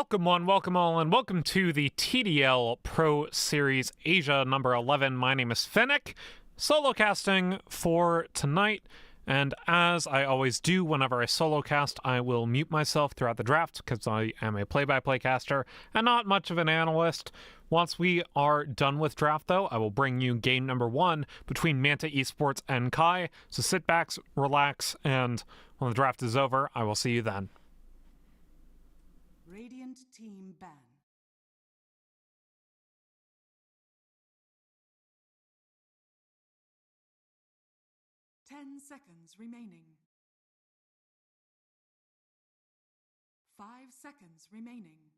Welcome one, welcome all, and welcome to the TDL Pro Series Asia number 11. My name is Fennec, solo casting for tonight, and as I always do whenever I solo cast, I will mute myself throughout the draft because I am a play-by-play caster and not much of an analyst. Once we are done with draft, though, I will bring you game number 1 between Manta Esports and Kai, so sit back, relax, and when the draft is over, I will see you then. Radiant team ban. Ten seconds remaining. 5 seconds remaining.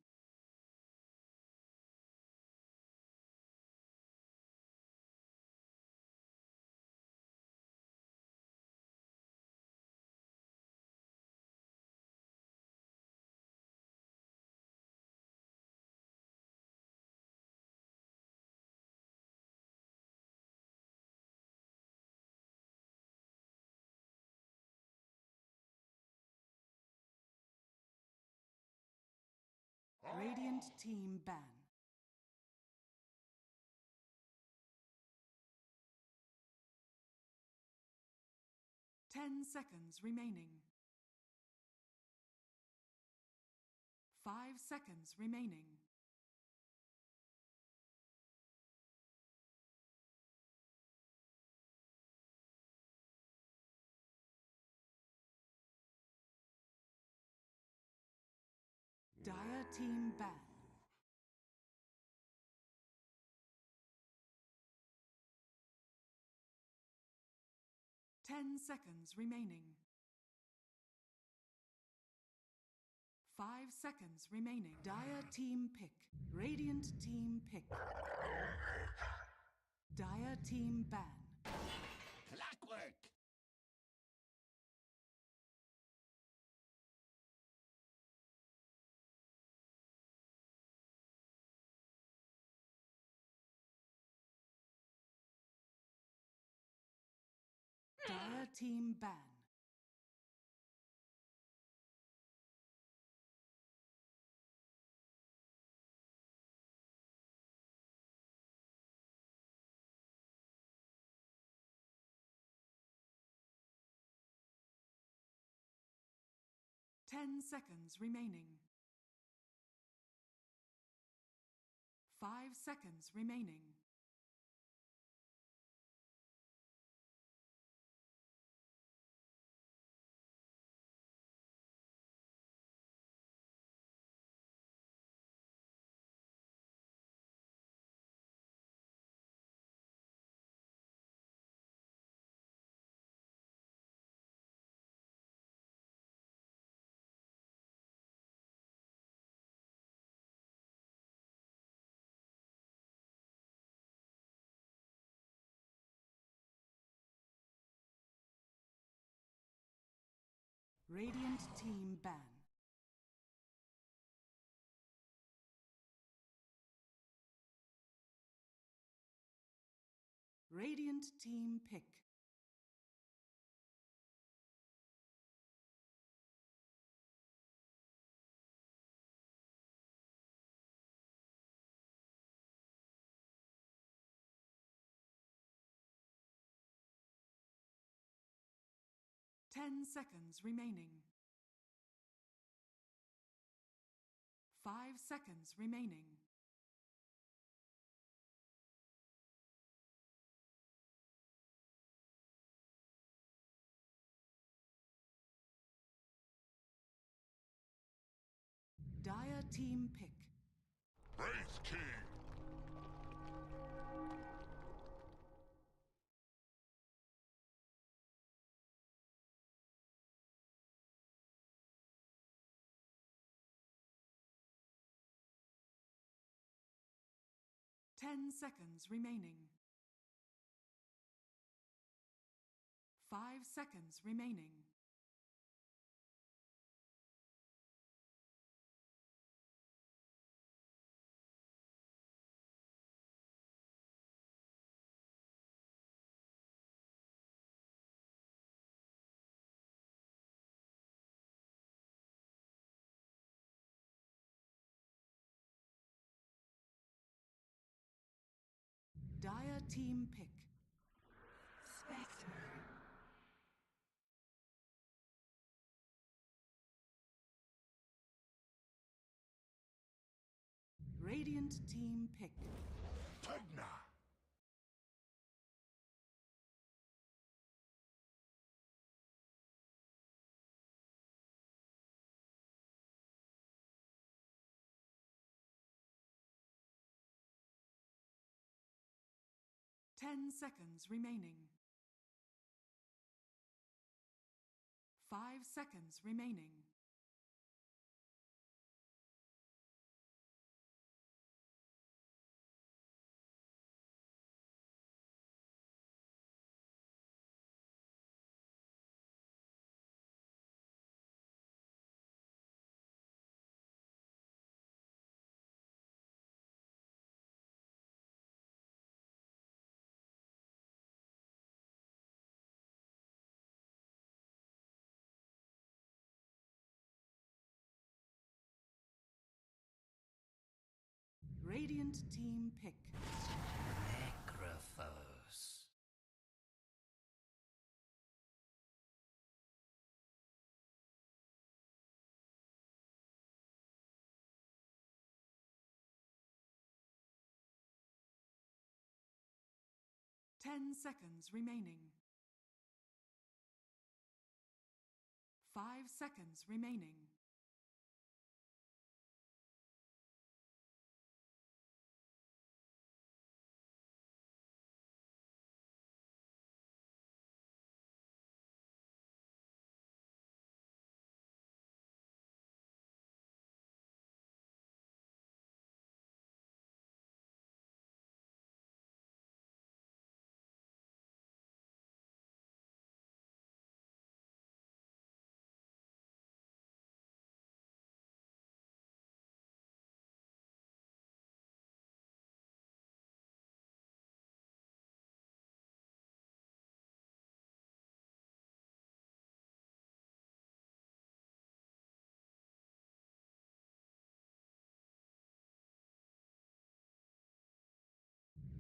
Radiant team ban. Ten seconds remaining. 5 seconds remaining. Dire team ban. Ten seconds remaining. 5 seconds remaining. Dire team pick. Radiant team pick. Dire team ban. Clockwork! Dire team ban. Ten seconds remaining. 5 seconds remaining. Radiant team ban. Radiant team pick. Ten seconds remaining. 5 seconds remaining. Dire team pick. Wraith King! Ten seconds remaining. 5 seconds remaining. Dire team pick. Spectre. Radiant team pick. Tegna. 10 seconds remaining. 5 seconds remaining. Radiant team pick. Necrophos. Ten seconds remaining. 5 seconds remaining.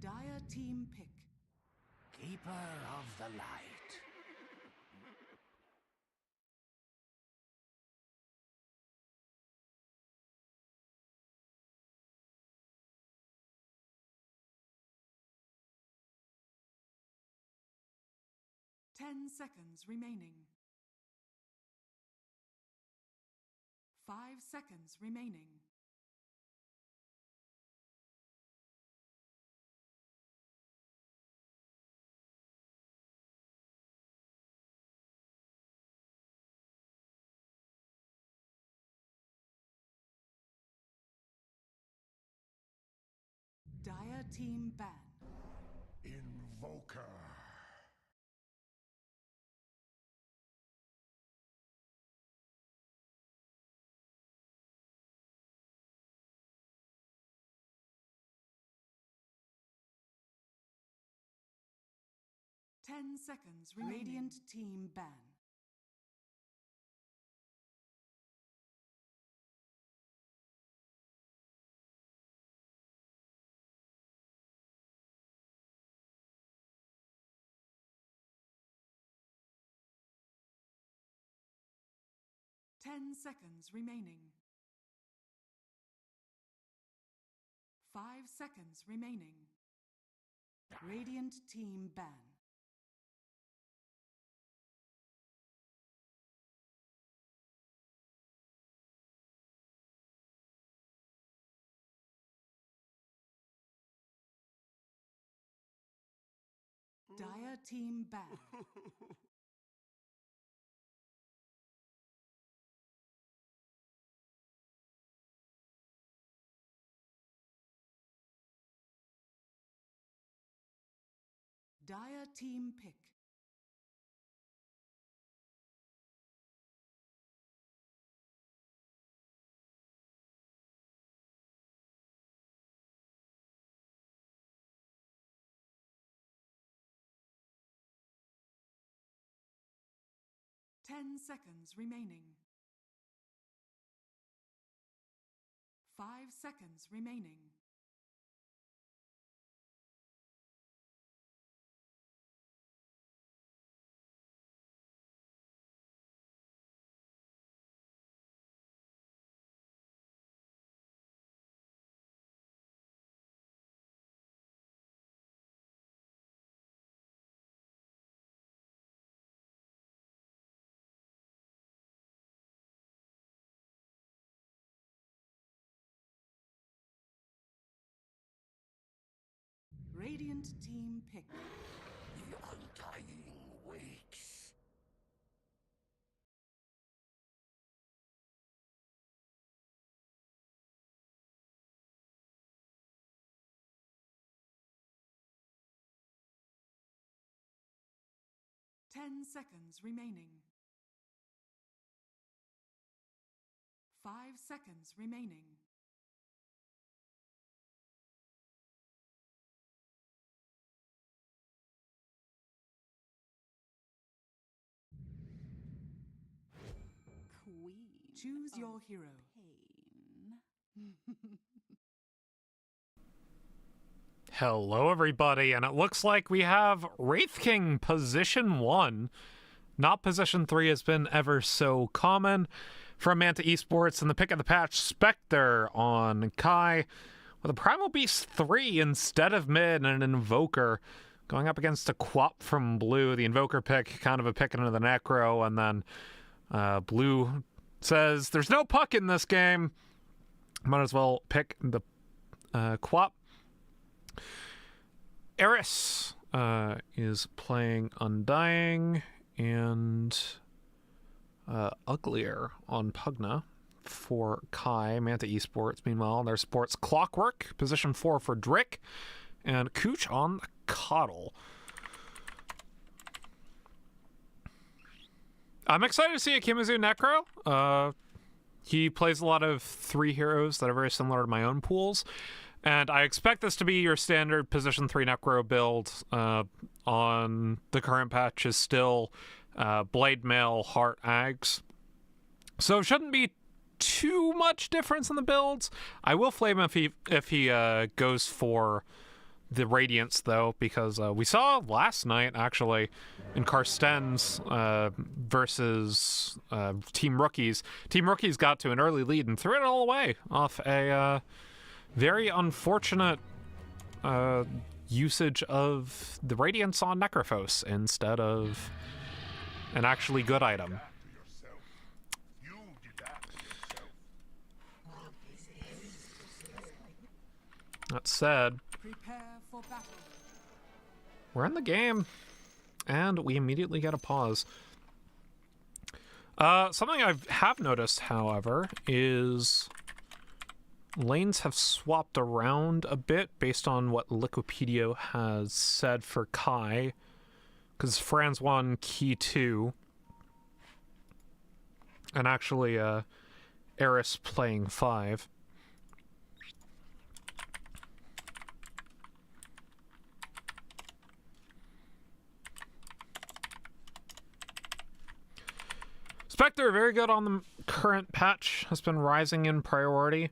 Dire team pick. Keeper of the light. Ten seconds remaining. 5 seconds remaining. Dire team ban. Invoker. 10 seconds remaining. Radiant team ban. Ten seconds remaining. 5 seconds remaining. Radiant team ban. Dire team ban. Dire team pick. Ten seconds remaining. 5 seconds remaining. Radiant team pick. The undying wakes. Ten seconds remaining. 5 seconds remaining. Queen. Choose of your hero. Pain. Hello, everybody, and it looks like we have Wraith King position 1. Not position 3 has been ever so common from Manta Esports, and the pick of the patch, Spectre on Kai, with a Primal Beast 3 instead of mid and an Invoker, going up against a Quap from Blue. The Invoker pick, kind of a pick into the Necro, and then Blue says, there's no puck in this game. Might as well pick the Quap. Eris is playing Undying and Uglier on Pugna for Kai. Manta Esports, meanwhile, their Sports Clockwork, position 4 for Drick, and Cooch on the Coddle. I'm excited to see a Kimazu Necro. He plays a lot of 3 heroes that are very similar to my own pools. And I expect this to be your standard position 3 Necro build on the current patch is still Blade Mail, Heart, Ags. So it shouldn't be too much difference in the builds. I will flame him if he goes for the Radiance, though, because we saw last night, actually, in Karsten's versus Team Rookies. Team Rookies got to an early lead and threw it all away off a... very unfortunate usage of the Radiance on Necrophos instead of an actually good item. You did that to yourself. That said, Prepare for battle. we're in the game, and we immediately get a pause. Something I have noticed, however, is... lanes have swapped around a bit based on what Liquipedia has said for Kai, because Franz 1, Key 2, and actually Eris playing 5. Spectre, very good on the current patch, has been rising in priority.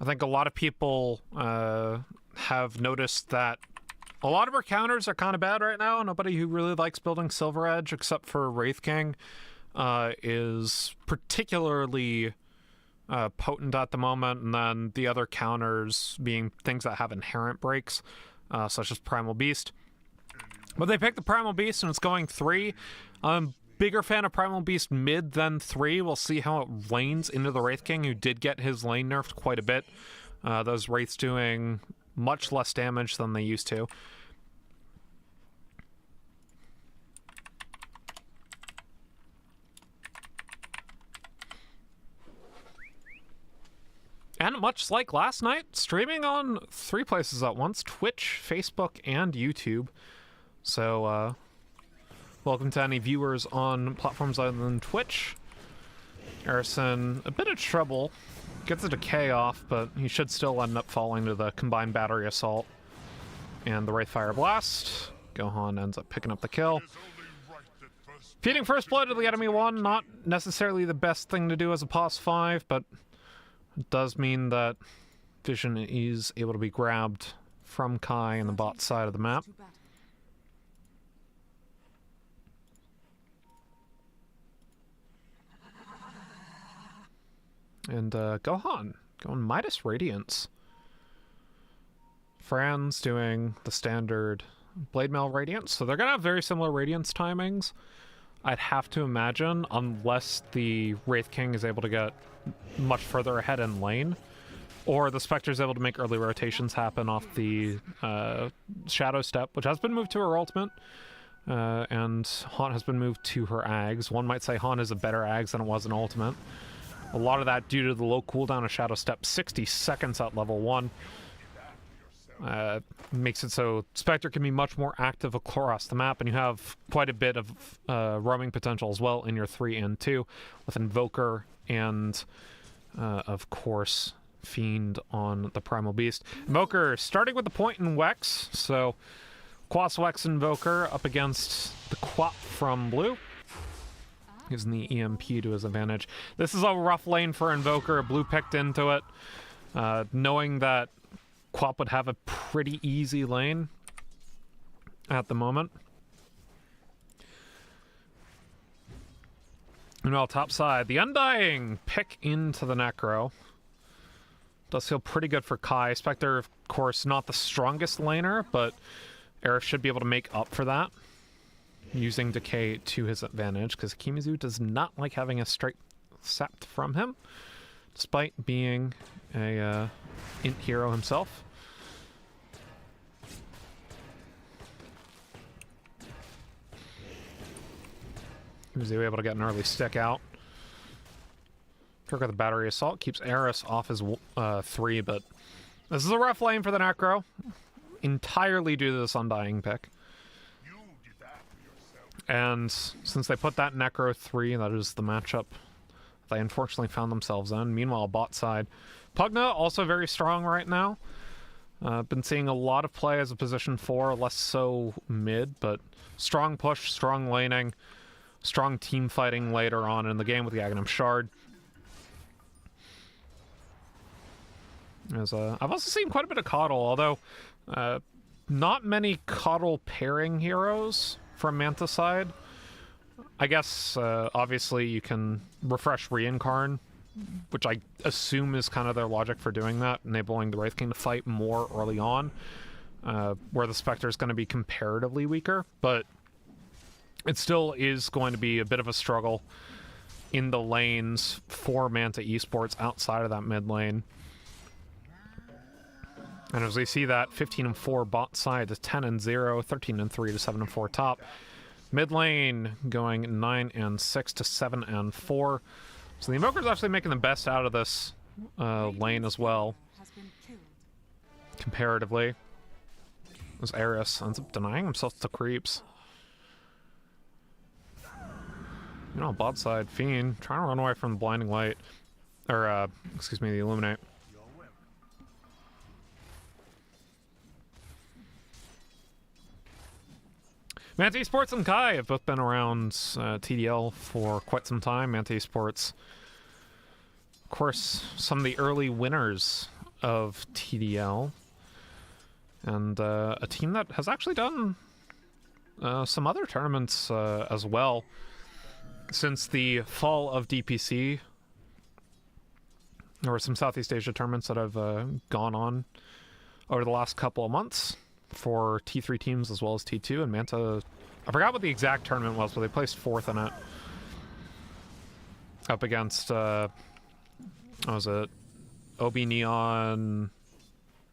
I think a lot of people have noticed that a lot of our counters are kind of bad right now. Nobody who really likes building Silver Edge, except for Wraith King, is particularly potent at the moment. And then the other counters being things that have inherent breaks, such as Primal Beast. But they picked the Primal Beast and it's going 3. Bigger fan of Primal Beast mid than 3. We'll see how it lanes into the Wraith King, who did get his lane nerfed quite a bit. Those Wraiths doing much less damage than they used to. And much like last night, streaming on 3 places at once: Twitch, Facebook, and YouTube. So, welcome to any viewers on platforms other than Twitch. Harrison, a bit of trouble. Gets a decay off, but he should still end up falling to the combined battery assault. And the Wraithfire Blast. Gohan ends up picking up the kill. It is only right that first Feeding first blood to the enemy 1, not necessarily the best thing to do as a POS 5, but it does mean that Vision is able to be grabbed from Kai in the bot side of the map. To battle. And Gohan going Midas Radiance. Fran's doing the standard Blade Mail Radiance, so they're gonna have very similar Radiance timings, I'd have to imagine, unless the Wraith King is able to get much further ahead in lane, or the Spectre's able to make early rotations happen off the Shadow Step, which has been moved to her ultimate, and Haunt has been moved to her Ags. One might say Haunt is a better Ags than it was an ultimate. A lot of that due to the low cooldown of Shadow Step, 60 seconds at level 1. Makes it so Spectre can be much more active across the map, and you have quite a bit of roaming potential as well in your 3 and 2, with Invoker and, of course, Fiend on the Primal Beast. Invoker starting with the point in Wex, so Quas Wex Invoker up against the Quap from blue. Using the EMP to his advantage. This is a rough lane for Invoker. Blue picked into it, knowing that Quap would have a pretty easy lane at the moment. And well, top side, the Undying pick into the Necro. Does feel pretty good for Kai. Spectre, of course, not the strongest laner, but Aerith should be able to make up for that, using Decay to his advantage, because Kimizu does not like having a straight sept from him, despite being a int hero himself. Kimizu able to get an early stick out. Kirk with the battery assault keeps Eris off his 3, but this is a rough lane for the Necro, entirely due to this Undying pick. And since they put that Necro 3, that is the matchup they unfortunately found themselves in. Meanwhile, bot side, Pugna also very strong right now. Been seeing a lot of play as a position 4, less so mid, but strong push, strong laning, strong team fighting later on in the game with the Aghanim Shard. I've also seen quite a bit of Coddle, although not many Coddle pairing heroes from Manta side. I guess, obviously, you can refresh Reincarn, which I assume is kind of their logic for doing that, enabling the Wraith King to fight more early on, where the Spectre is going to be comparatively weaker, but it still is going to be a bit of a struggle in the lanes for Manta Esports outside of that mid lane. And as we see that 15 and 4 bot side to 10 and 0, 13 and 3 to 7 and 4 top. Mid lane going 9 and 6 to 7 and 4. So the Invoker's actually making the best out of this lane as well, comparatively. As Eris ends up denying himself to creeps. You know, bot side, Fiend trying to run away from the blinding light. Or, excuse me, the Illuminate. Manta Esports and Kai have both been around TDL for quite some time. Manta Esports, of course, some of the early winners of TDL. And a team that has actually done some other tournaments as well since the fall of DPC. There were some Southeast Asia tournaments that have gone on over the last couple of months for T3 teams as well as T2, and Manta, I forgot what the exact tournament was, but they placed 4th in it. Up against, what was it? OB Neon,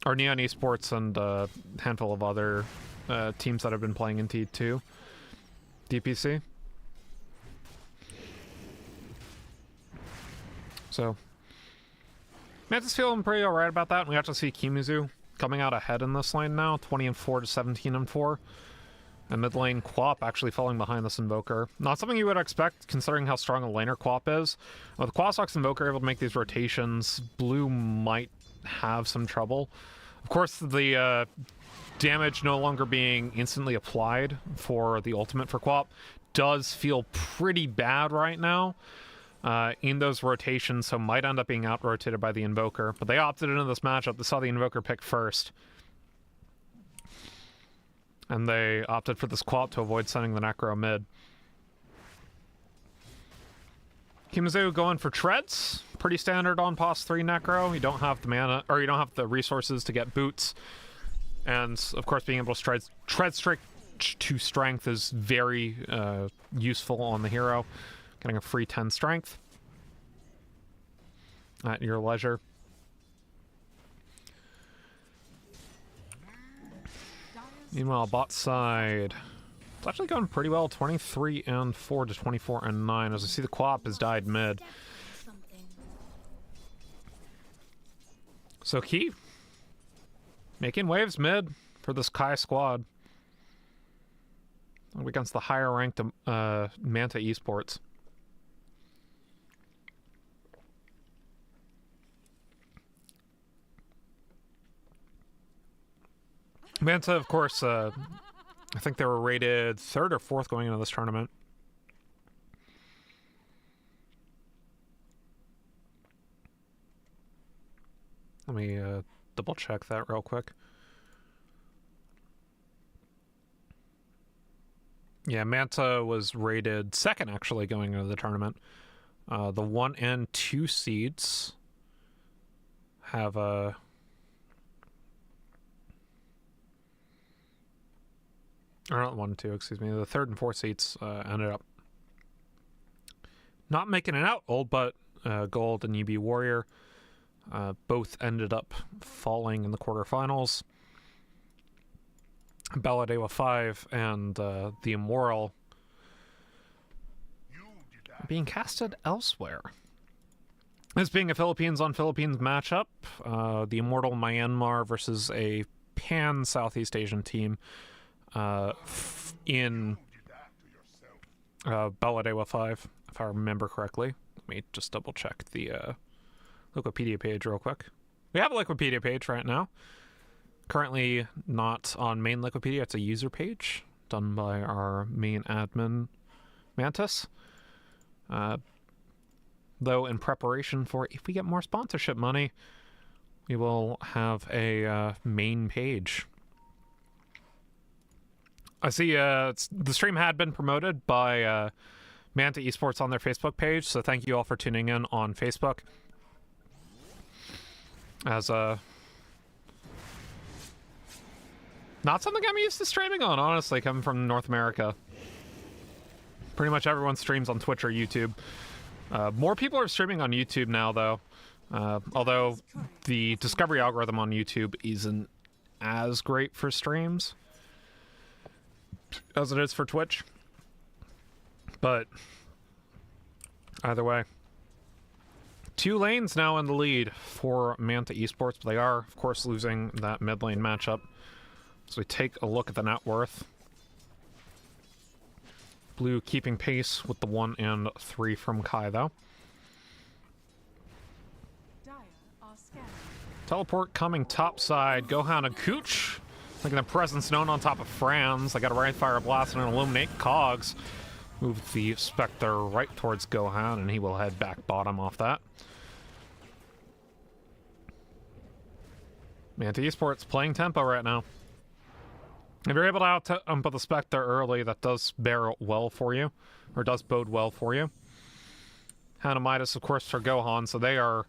or Neon Esports, and a handful of other teams that have been playing in T2 DPC. So, Manta's feeling pretty alright about that. We got to see Kimizu coming out ahead in this lane now, 20 and 4 to 17 and 4. And mid lane Quap actually falling behind this Invoker. Not something you would expect considering how strong a laner Quap is. With Quasox Invoker able to make these rotations, blue might have some trouble. Of course, the damage no longer being instantly applied for the ultimate for Quap does feel pretty bad right now in those rotations, so might end up being out-rotated by the Invoker. But they opted into this matchup. They saw the Invoker pick first. And they opted for this Quap to avoid sending the Necro mid. Kimizu going for treads. Pretty standard on POS 3 Necro. You don't have the mana, or you don't have the resources to get boots. And, of course, being able to tread strict to strength is very useful on the hero. Getting a free 10 strength at your leisure. Meanwhile, bot side, it's actually going pretty well. 23 and 4 to 24 and 9. As I see, the co-op has died mid. So Key making waves mid for this Kai squad against the higher ranked Manta Esports. Manta, of course, I think they were rated 3rd or 4th going into this tournament. Let me double check that real quick. Yeah, Manta was rated 2nd actually going into the tournament. The 1 and 2 seeds have a... or not 1 and 2, excuse me. The 3rd and 4th seats ended up not making it out. Old Butt, Gold, and UB Warrior both ended up falling in the quarterfinals. Balladewa 5 and the Immoral being casted elsewhere. This being a Philippines on Philippines matchup, the Immortal Myanmar versus a pan-Southeast Asian team in Balladewa 5, if I remember correctly. Let me just double check the Wikipedia page real quick. We have a Wikipedia page right now. Currently not on main Wikipedia, it's a user page done by our main admin, Mantis. Though in preparation for if we get more sponsorship money, we will have a main page. I see the stream had been promoted by Manta Esports on their Facebook page, so thank you all for tuning in on Facebook. As not something I'm used to streaming on, honestly, coming from North America. Pretty much everyone streams on Twitch or YouTube. More people are streaming on YouTube now, though. Although the discovery algorithm on YouTube isn't as great for streams as it is for Twitch. But either way. 2 lanes now in the lead for Manta Esports, but they are, of course, losing that mid lane matchup. So we take a look at the net worth. Blue keeping pace with the 1 and 3 from Kai, though. Teleport coming top side. Gohan and Cooch making their presence known on top of Franz. They got a right fire blast and an illuminate cogs. Move the Spectre right towards Gohan, and he will head back bottom off that. Manta Esports playing tempo right now. If you're able to out-tempo the Spectre early, that does bear well for you, or does bode well for you. Hanamidas, of course, for Gohan, so they are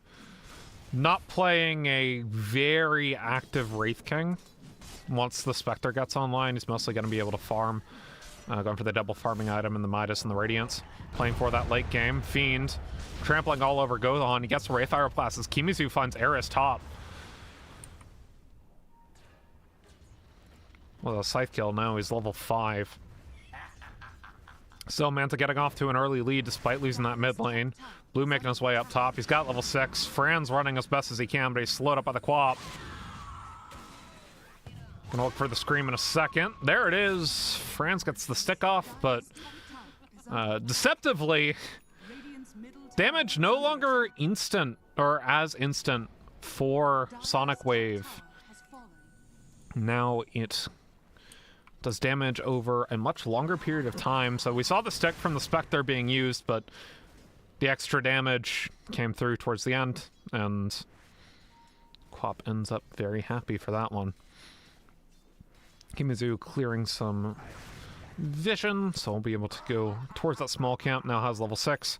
not playing a very active Wraith King. Once the Spectre gets online, he's mostly going to be able to farm. Going for the double farming item in the Midas and the Radiance. Playing for that late game. Fiend trampling all over Gohan. He gets the Wraith Fire Blast as Kimizu finds Eris top. Well, a scythe kill now. He's level 5. Still Manta getting off to an early lead despite losing that mid lane. Blue making his way up top. He's got level 6. Fran's running as best as he can, but he's slowed up by the co-op. Gonna look for the scream in a second. There it is. Franz gets the stick off, but deceptively, damage no longer instant, or as instant, for Sonic Wave. Now it does damage over a much longer period of time. So we saw the stick from the Spectre being used, but the extra damage came through towards the end, and Quap ends up very happy for that one. Kimizu clearing some vision, so we'll be able to go towards that small camp. Now has level 6.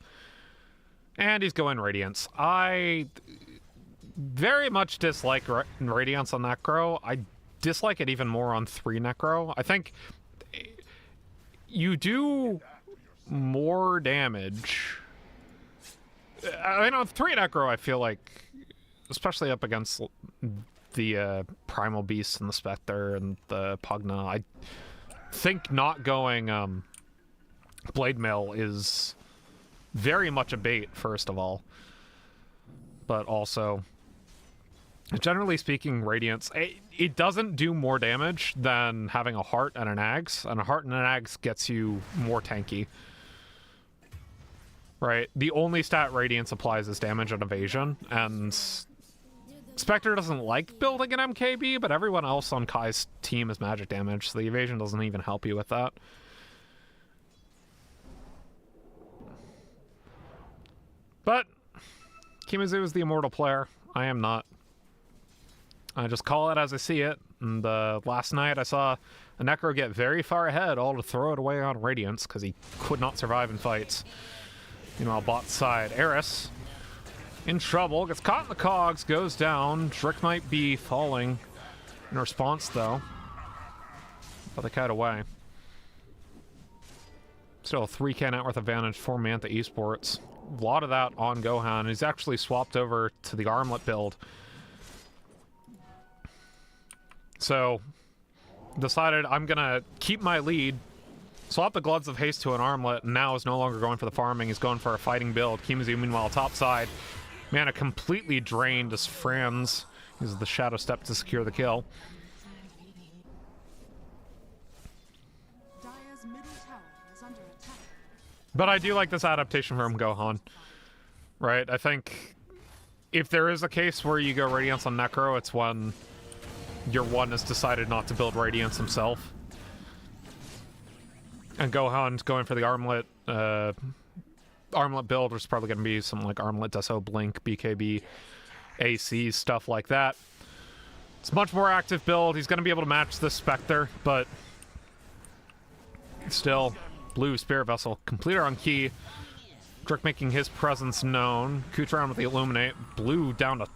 And he's going Radiance. I very much dislike Radiance on Necro. I dislike it even more on 3 Necro. I think you do more damage. I mean, on 3 Necro, I feel like, especially up against the Primal Beast and the Spectre and the Pugna. I think not going Blade Mail is very much a bait, first of all. But also, generally speaking, Radiance, it doesn't do more damage than having a Heart and an Axe, and a Heart and an Axe gets you more tanky. Right? The only stat Radiance applies is damage and evasion, and Spectre doesn't like building an MKB, but everyone else on Kai's team is magic damage, so the evasion doesn't even help you with that. But Kimezu is the immortal player. I am not. I just call it as I see it. And last night I saw a Necro get very far ahead, all to throw it away on Radiance because he could not survive in fights. Meanwhile, bot side, Eris in trouble, gets caught in the cogs, goes down. Drick might be falling in response though, but they cut away. Still a 3k net worth advantage for Manta Esports. A lot of that on Gohan. He's actually swapped over to the armlet build. So, decided I'm gonna keep my lead, swap the Gluds of Haste to an armlet, and now is no longer going for the farming. He's going for a fighting build. Kimezu, meanwhile, top side. Mana completely drained as Franz uses the Shadow Step to secure the kill. Dire's middle tower is under attack. But I do like this adaptation from Gohan. Right? I think if there is a case where you go Radiance on Necro, it's when your one has decided not to build Radiance himself. And Gohan's going for the armlet build, which is probably going to be some like Armlet, Deso, Blink, BKB, AC, stuff like that. It's a much more active build. He's going to be able to match this Spectre, but still, blue Spirit Vessel completer on key. Drick making his presence known. Kucharan with the Illuminate. Blue down to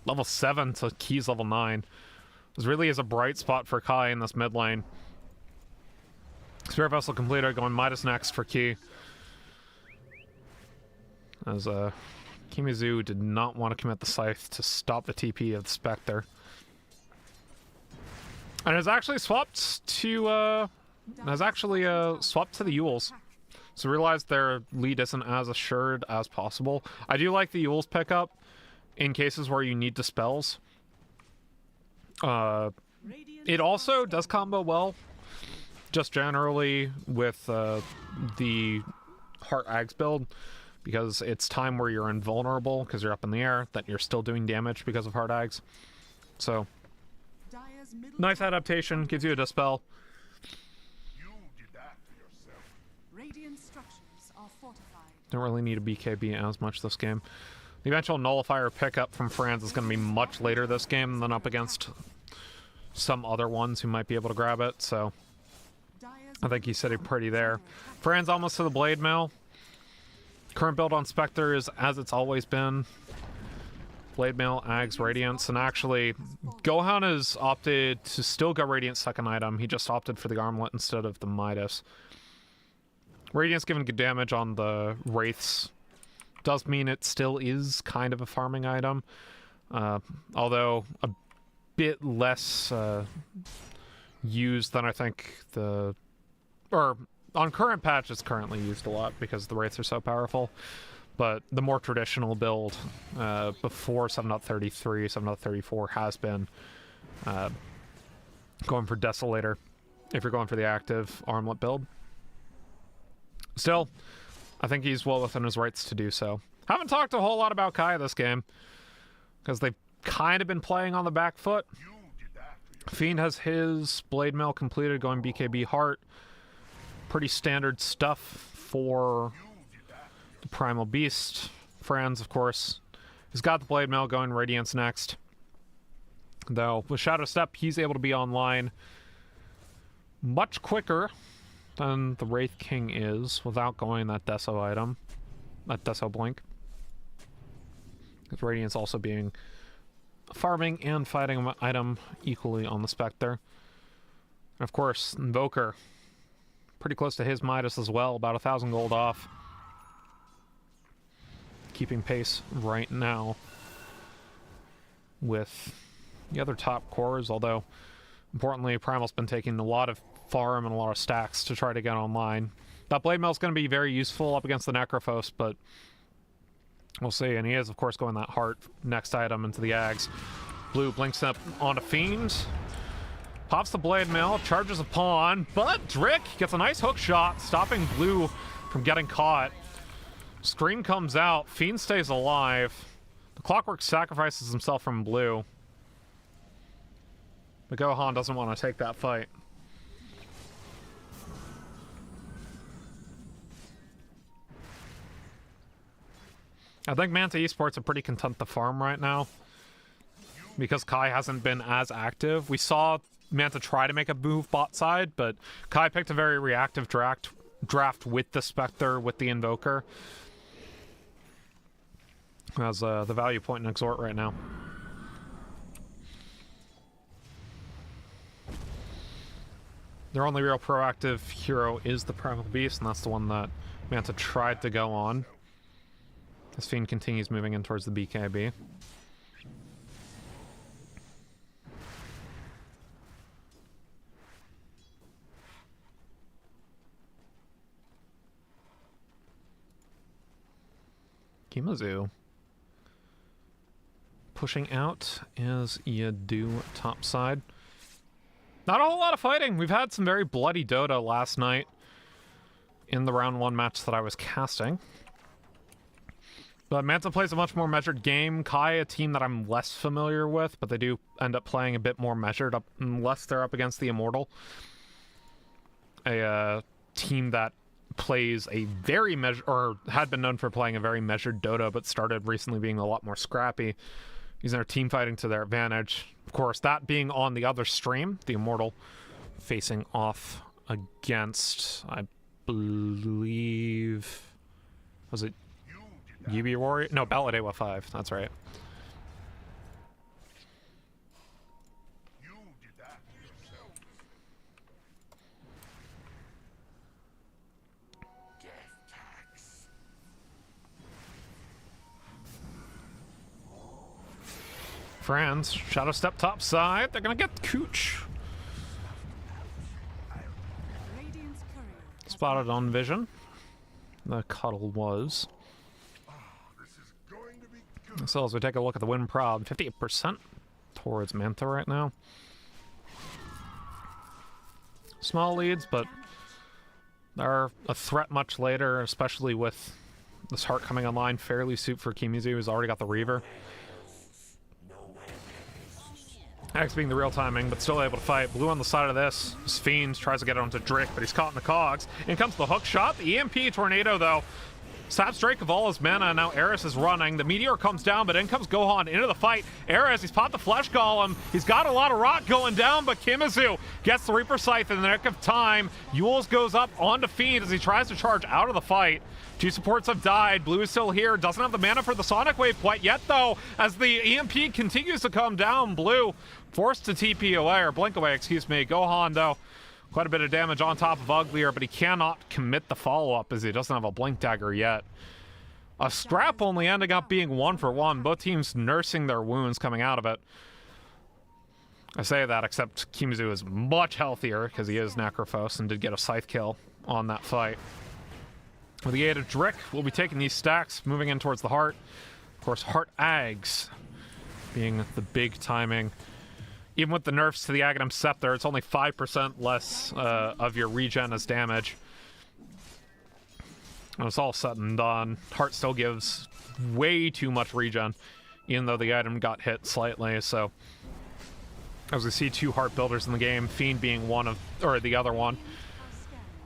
level 7 to Key's level 9. This really is a bright spot for Kai in this mid lane. Spirit Vessel completer going Midas next for Key. As Kimezu did not want to commit the Scythe to stop the TP of the Spectre. And has actually swapped to swapped to the Yules. So realized their lead isn't as assured as possible. I do like the Yules pickup in cases where you need dispels. It also does combo well, just generally with the Heart Ags build, because it's time where you're invulnerable because you're up in the air, that you're still doing damage because of Heart Ags. So, nice adaptation, gives you a dispel. You did that to yourself. Radiant structures are fortified. Don't really need a BKB as much this game. The eventual nullifier pickup from Franz is going to be much later this game than up against some other ones who might be able to grab it, so I think he's sitting pretty there. Franz almost to the Blade Mail. Current build on Spectre is as it's always been. Blade Mail, Ags, Radiance, and actually Gohan has opted to still go Radiance second item. He just opted for the Armlet instead of the Midas. Radiance giving good damage on the Wraiths does mean it still is kind of a farming item, although a bit less used than I think on current patch it's currently used a lot because the Wraiths are so powerful. But the more traditional build before 7.33, 7.34 has been going for Desolator if you're going for the active Armlet build. Still, I think he's well within his rights to do so. Haven't talked a whole lot about Kai this game because they've kind of been playing on the back foot. Fiend has his Blade Mail completed, going BKB Heart. Pretty standard stuff for the Primal Beast. Franz, of course, has got the Blade Mail going Radiance next. Though, with Shadow Step, he's able to be online much quicker than the Wraith King is without going that Deso item. That Deso Blink. With Radiance also being a farming and fighting item equally on the Spectre. And of course, Invoker. Pretty close to his Midas as well, about 1,000 gold off. Keeping pace right now with the other top cores, although importantly, Primal's been taking a lot of farm and a lot of stacks to try to get online. That Blade Mail is going to be very useful up against the Necrophos, but we'll see. And he is, of course, going that heart next item into the Ags. Blue blinks up on a Fiend. Pops the Blade Mail, charges a pawn, but Drick gets a nice hook shot, stopping Blue from getting caught. Screen comes out, Fiend stays alive. The Clockwork sacrifices himself from Blue. But Gohan doesn't want to take that fight. I think Manta Esports are pretty content to farm right now because Kai hasn't been as active. We saw Manta try to make a move bot side, but Kai picked a very reactive draft with the Spectre, with the Invoker. As the value point in Exhort right now. Their only real proactive hero is the Primal Beast, and that's the one that Manta tried to go on. This Fiend continues moving in towards the BKB. Kimazu pushing out as you do topside. Not a whole lot of fighting. We've had some very bloody Dota last night in the round 1 match that I was casting. But Manta plays a much more measured game. Kai, a team that I'm less familiar with, but they do end up playing a bit more measured up unless they're up against the Immortal. A team that plays a very measured, or had been known for playing a very measured Dota, but started recently being a lot more scrappy, using their team fighting to their advantage. Of course, that being on the other stream, the Immortal facing off against, I believe, was it Yubi Warrior? No, Ballad Awa 5, that's right. You did that to yourself. Death tax. Franz, Shadow Step top side. They're gonna get Cooch. Radiant's courier has Spotted on vision. The cuddle was. This is going to be good. So as we take a look at the win prob, 58% towards Manta right now. Small leads, but they're a threat much later, especially with this heart coming online fairly soon for Kimuzu, who's already got the Reaver. X being the real timing, but still able to fight. Blue on the side of this. This Fiend tries to get onto Drick, but he's caught in the cogs. In comes the hook shot. The EMP tornado, though, saps Drake of all his mana, and now Eris is running. The Meteor comes down, but in comes Gohan into the fight. Eris, he's popped the Flesh Golem. He's got a lot of rock going down, but Kimazu gets the Reaper Scythe in the nick of time. Yules goes up onto Fiend as he tries to charge out of the fight. 2 supports have died. Blue is still here. Doesn't have the mana for the Sonic Wave quite yet, though, as the EMP continues to come down. Blue forced to TP away, or blink away, excuse me. Gohan, though, quite a bit of damage on top of Uglier, but he cannot commit the follow-up as he doesn't have a Blink Dagger yet. A scrap only ending up being 1-for-1. Both teams nursing their wounds coming out of it. I say that, except Kimuzu is much healthier because he is Necrophos and did get a Scythe kill on that fight. With the aid of Drick, we'll be taking these stacks, moving in towards the heart. Of course, Heart Ags being the big timing. Even with the nerfs to the Aghanim Scepter, it's only 5% less of your regen as damage. When it's all said and done, Heart still gives way too much regen, even though the item got hit slightly, so... As we see 2 Heart Builders in the game, Fiend being one of, or the other one.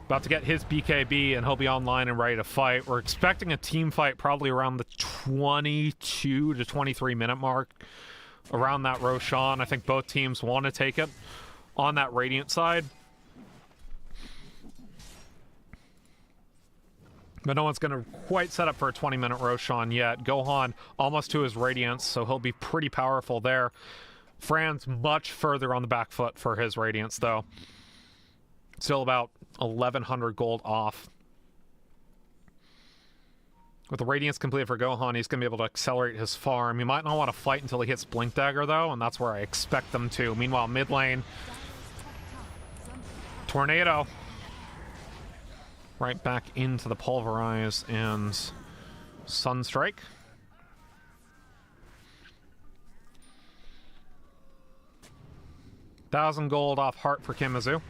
About to get his BKB, and he'll be online and ready to fight. We're expecting a team fight probably around the 22 to 23 minute mark. Around that Roshan. I think both teams want to take it on that Radiant side. But no one's going to quite set up for a 20-minute Roshan yet. Gohan almost to his Radiance, so he'll be pretty powerful there. Franz much further on the back foot for his Radiance, though. Still about 1,100 gold off. With the Radiance completed for Gohan, he's going to be able to accelerate his farm. He might not want to fight until he hits Blink Dagger, though, and that's where I expect them to. Meanwhile, mid lane, Tornado. Right back into the Pulverize and Sunstrike. $1,000 gold off Heart for Kimazu.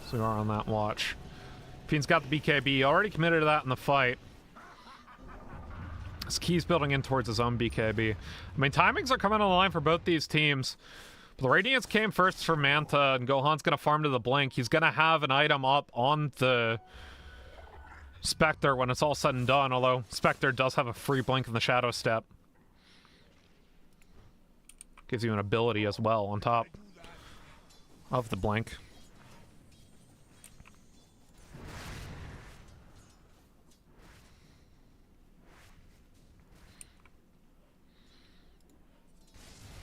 So we are on that watch. Fiend's got the BKB, already committed to that in the fight. His Key's building in towards his own BKB. I mean, timings are coming on the line for both these teams. But the Radiance came first for Manta, and Gohan's going to farm to the Blink. He's going to have an item up on the Spectre when it's all said and done, although Spectre does have a free Blink in the Shadow Step. Gives you an ability as well on top of the Blink.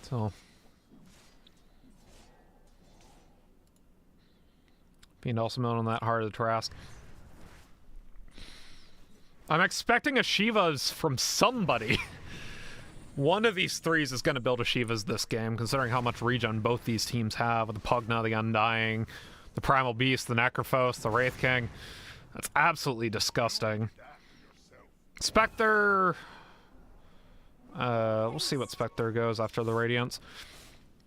So Fiend also on that Heart of the Trask. I'm expecting a Shiva's from somebody. One of these threes is going to build a Shiva's this game, considering how much regen both these teams have, with the Pugna, the Undying, the Primal Beast, the Necrophos, the Wraith King. That's absolutely disgusting. Spectre... we'll see what Spectre goes after the Radiance.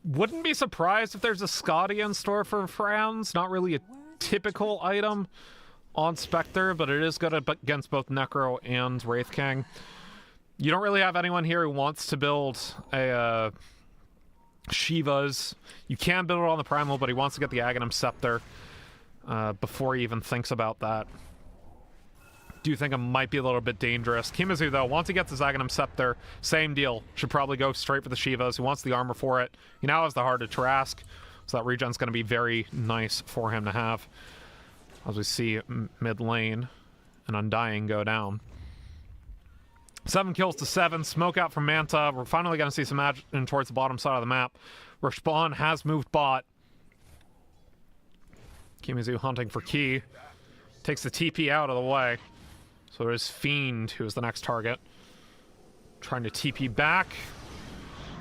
Wouldn't be surprised if there's a Scotty in store for Franz. Not really a typical item on Spectre, but it is good against both Necro and Wraith King. You don't really have anyone here who wants to build a Shiva's. You can build it on the Primal, but he wants to get the Aghanim Scepter before he even thinks about that. Do think it might be a little bit dangerous. Kimazu, though, once he gets his Aghanim Scepter, same deal. Should probably go straight for the Shivas. He wants the armor for it. He now has the Heart of Trask, so that regen's going to be very nice for him to have. As we see mid lane, an Undying go down. 7 kills to 7. Smoke out from Manta. We're finally going to see some action towards the bottom side of the map, where Spawn has moved bot. Kimazu hunting for Key. Takes the TP out of the way. So there's Fiend, who is the next target. Trying to TP back.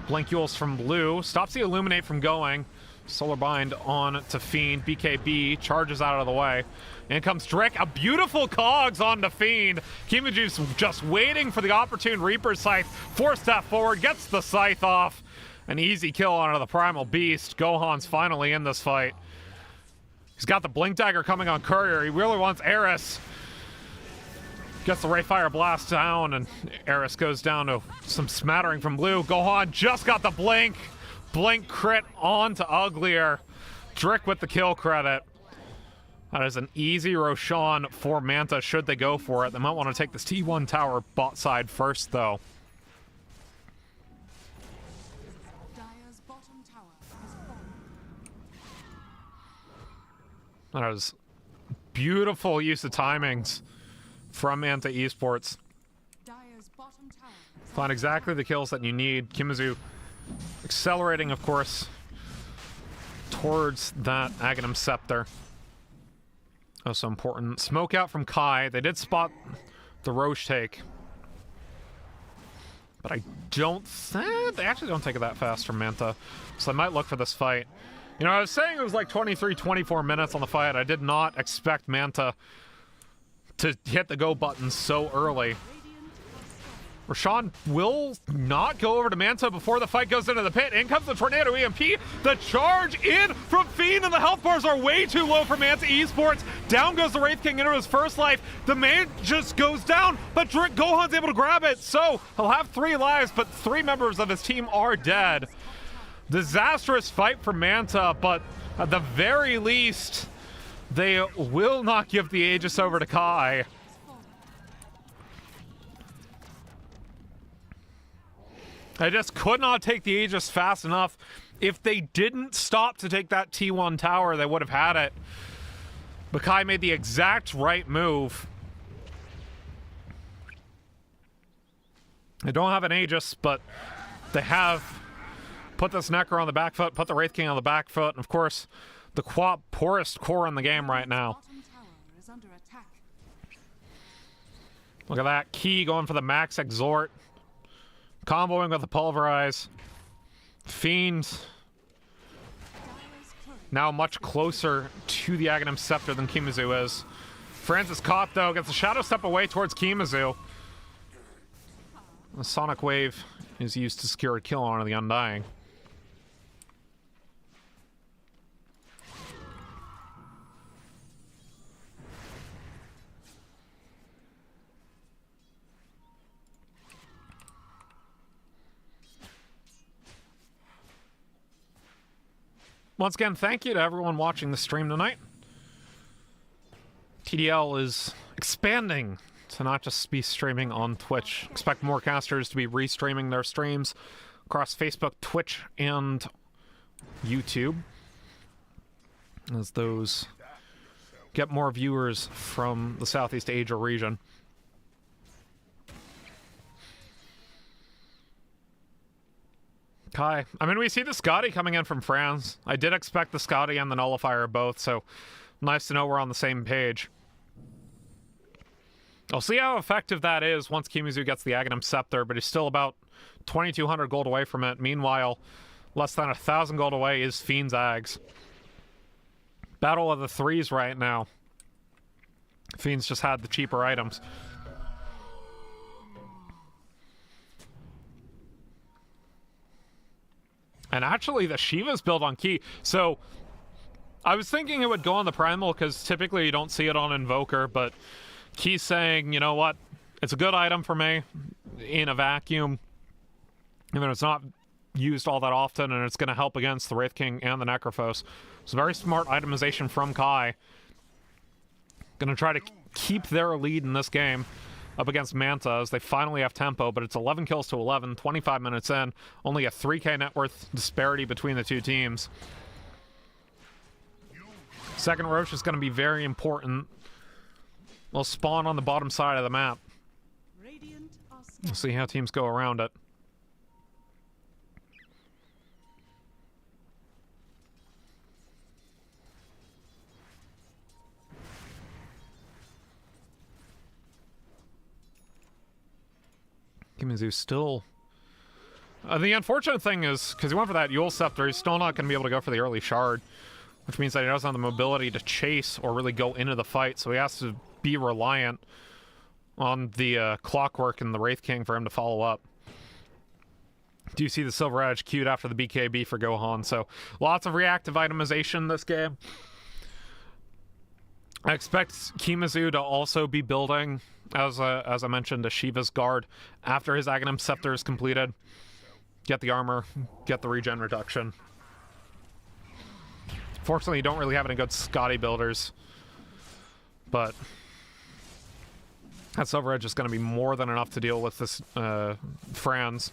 Blink Yules from blue. Stops the Illuminate from going. Solar Bind on to Fiend. BKB charges out of the way. In comes Drake. A beautiful Cogs on to Fiend. Kimaju's just waiting for the opportune Reaper Scythe. 4-step forward. Gets the Scythe off. An easy kill onto the Primal Beast. Gohan's finally in this fight. He's got the Blink Dagger coming on Courier. He really wants Eris. Gets the Rayfire Blast down, and Eris goes down to some smattering from blue. Gohan just got the Blink. Blink crit on to Uglier. Drick with the kill credit. That is an easy Roshan for Manta should they go for it. They might want to take this T1 tower bot side first, though. Dire's bottom tower has fallen. That was beautiful use of timings from Manta Esports. Dire's bottom tower is Find exactly the kills that you need. Kimazu accelerating, of course, towards that Aghanim Scepter. Oh, so important. Smoke out from Kai. They did spot the Roche take. But I don't think... They actually don't take it that fast from Manta. So I might look for this fight. You know, I was saying it was like 23, 24 minutes on the fight. I did not expect Manta to hit the go button so early. Roshan will not go over to Manta before the fight goes into the pit. In comes the Tornado EMP. The charge in from Fiend, and the health bars are way too low for Manta Esports. Down goes the Wraith King into his first life. The man just goes down, but Gohan's able to grab it. So he'll have 3 lives, but 3 members of his team are dead. Disastrous fight for Manta, but at the very least, they will not give the Aegis over to Kai. They just could not take the Aegis fast enough. If they didn't stop to take that T1 tower, they would have had it. But Kai made the exact right move. They don't have an Aegis, but they have put this Necro on the back foot, put the Wraith King on the back foot, and of course, the poorest core in the game right now. bottom tower is under attack. Look at that. Key going for the max exhort. Comboing with the pulverize. Fiend. Now much closer to the Aghanim Scepter than Kimazu is. Francis caught, though. Gets a shadow step away towards Kimazu. The Sonic Wave is used to secure a kill on the Undying. Once again, thank you to everyone watching the stream tonight. TDL is expanding to not just be streaming on Twitch. Expect more casters to be restreaming their streams across Facebook, Twitch, and YouTube, as those get more viewers from the Southeast Asia region. Kai. I mean, we see the Scotty coming in from France. I did expect the Scotty and the Nullifier both, so nice to know we're on the same page. I'll see how effective that is once Kimazu gets the Aghanim Scepter, but he's still about 2,200 gold away from it. Meanwhile, less than 1,000 gold away is Fiend's Ags. Battle of the threes right now. Fiend's just had the cheaper items. And actually, the Shiva's built on Key. So, I was thinking it would go on the Primal, because typically you don't see it on Invoker, but Key's saying, you know what, it's a good item for me in a vacuum. Even though it's not used all that often, and it's going to help against the Wraith King and the Necrophos. It's a very smart itemization from Kai. Going to try to keep their lead in this game up against Manta as they finally have tempo, but it's 11 kills to 11, 25 minutes in. Only a 3k net worth disparity between the two teams. Second Roche is going to be very important. They'll spawn on the bottom side of the map. We'll see how teams go around it. Kimazu still... the unfortunate thing is, because he went for that Yule Scepter, he's still not going to be able to go for the early Shard, which means that he doesn't have the mobility to chase or really go into the fight, so he has to be reliant on the Clockwork and the Wraith King for him to follow up. Do you see the Silver Edge queued after the BKB for Gohan? So lots of reactive itemization this game. I expect Kimazu to also be building, as I mentioned, a Shiva's Guard after his Aghanim Scepter is completed. Get the armor, get the regen reduction. Fortunately, you don't really have any good Scotty builders, but that Silver Edge is going to be more than enough to deal with this Franz.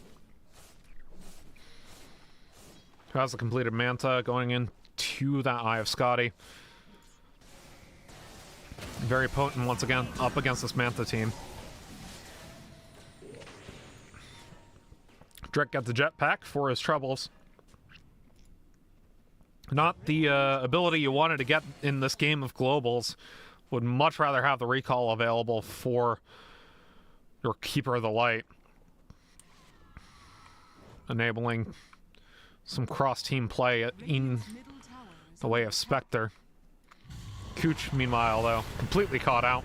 Who has the completed Manta going into that Eye of Scotty. Very potent once again up against this Manta team. Drek got the jetpack for his troubles. Not the ability you wanted to get in this game of globals. Would much rather have the recall available for your Keeper of the Light, enabling some cross-team play in the way of Spectre. Cooch, meanwhile, though, completely caught out.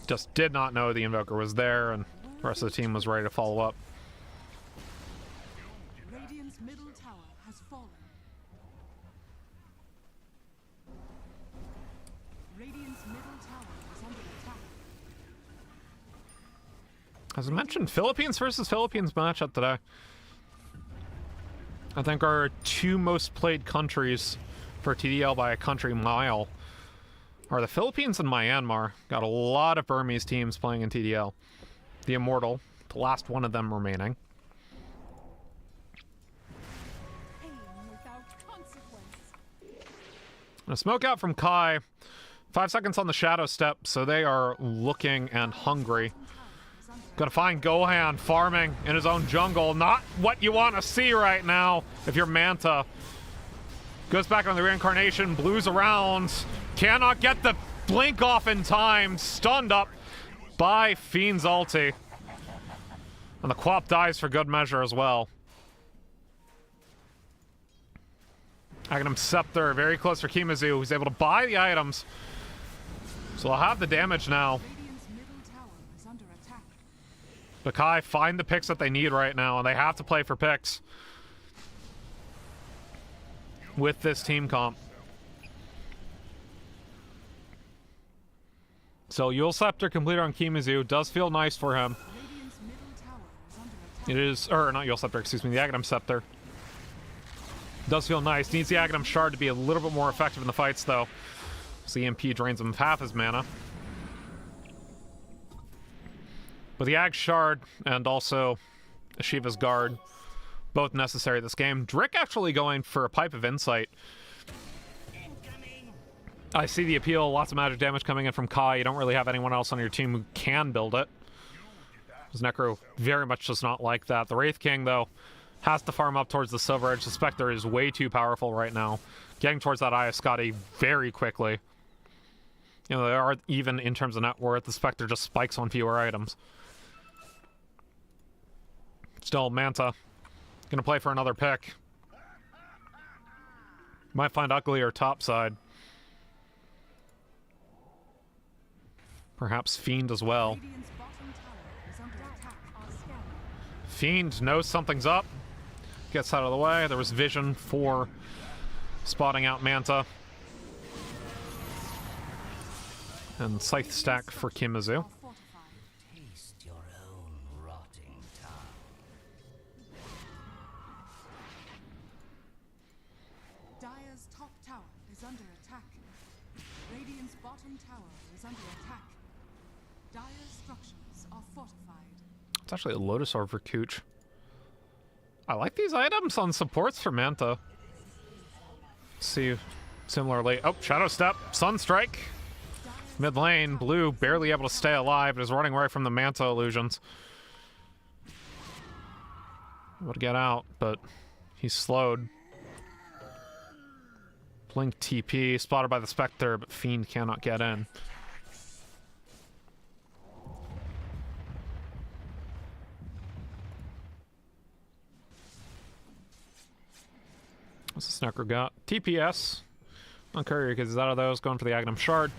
Just did not know the Invoker was there, and the rest of the team was ready to follow up. Radiant's middle tower has fallen. Radiant's middle tower is under attack. As I mentioned, Philippines versus Philippines matchup today. I think our two most played countries for TDL by a country mile are the Philippines and Myanmar. Got a lot of Burmese teams playing in TDL. The Immortal, the last one of them remaining. Aim without consequence. And a smoke out from Kai. 5 seconds on the Shadow Step, so they are looking and hungry. Gonna find Gohan farming in his own jungle. Not what you want to see right now if you're Manta. Goes back on the reincarnation, blues around. Cannot get the blink off in time. Stunned up by Fiend's ulti. And the Quap dies for good measure as well. Aghanim Scepter, very close for Kimazu, who's able to buy the items. So they'll have the damage now. Radiant's middle tower is under attack. But Kai find the picks that they need right now, and they have to play for picks with this team comp. So Yule Scepter completed on Kimazu. Does feel nice for him. Radiant's middle tower is under attack. It is, or not Yule Scepter, excuse me, the Aghanim Scepter. Does feel nice. Needs the Aghanim Shard to be a little bit more effective in the fights, though. So EMP drains him of half his mana. But the Ag Shard and also Shiva's Guard, both necessary this game. Drick actually going for a Pipe of Insight. I see the appeal, lots of magic damage coming in from Kai. You don't really have anyone else on your team who can build it. Because Necro very much does not like that. The Wraith King, though, has to farm up towards the Silver Edge. The Spectre is way too powerful right now. Getting towards that Eye of Scotty very quickly. You know, they are even in terms of net worth. The Spectre just spikes on fewer items. Still, Manta gonna play for another pick. Might find uglier top side. Perhaps Fiend as well. Radiant's bottom tower is under attack. Our scanner. Fiend knows something's up. Gets out of the way. There was vision for spotting out Manta. And Scythe stack for Kimazu. Are fortified. Taste your own rotting tongue. Dire's top tower is under attack. Radiant's bottom tower is under attack. Dire's structures are fortified. It's actually a Lotus Orb for Cooch. I like these items on supports for Manta. See, similarly. Oh, Shadow Step, Sunstrike. Mid lane, Blue barely able to stay alive, but is running right from the Manta illusions. Able to get out, but he's slowed. Blink TP, spotted by the Spectre, but Fiend cannot get in. What's the Snucker got? TPS. On Courier because he's out of those, going for the Aghanim Shard.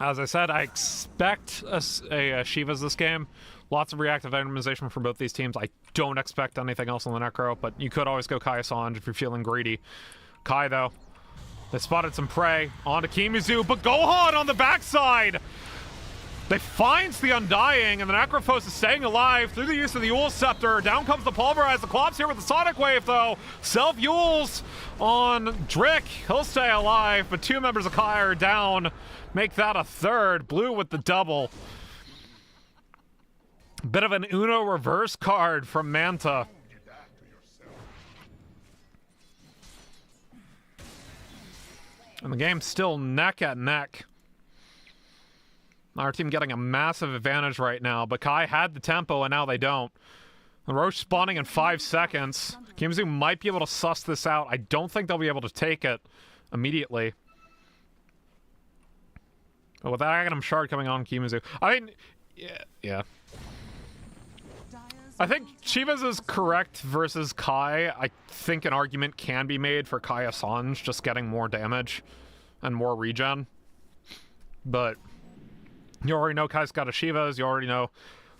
As I said, I expect a Shivas this game. Lots of reactive itemization for both these teams. I don't expect anything else on the Necro, but you could always go Kai Sanj if you're feeling greedy. Kai, though, they spotted some prey onto Kimazu, but Gohan on the backside! They finds the Undying, and the Necrophos is staying alive through the use of the Yule Scepter. Down comes the Pulverize. The Clop's here with the Sonic Wave, though. Self-Yules on Drick. He'll stay alive, but two members of Kai are down. Make that a third. Blue with the double. Bit of an Uno reverse card from Manta. And the game's still neck at neck. Our team getting a massive advantage right now, but Kai had the tempo and now they don't. And Roche spawning in 5 seconds. Kimazu might be able to suss this out. I don't think they'll be able to take it immediately. But with that Aghanim Shard coming on Kimazu, I mean, yeah. I think Chivas is correct versus Kai. I think an argument can be made for Kai Assange just getting more damage and more regen. But you already know Kai's got a Shivas. You already know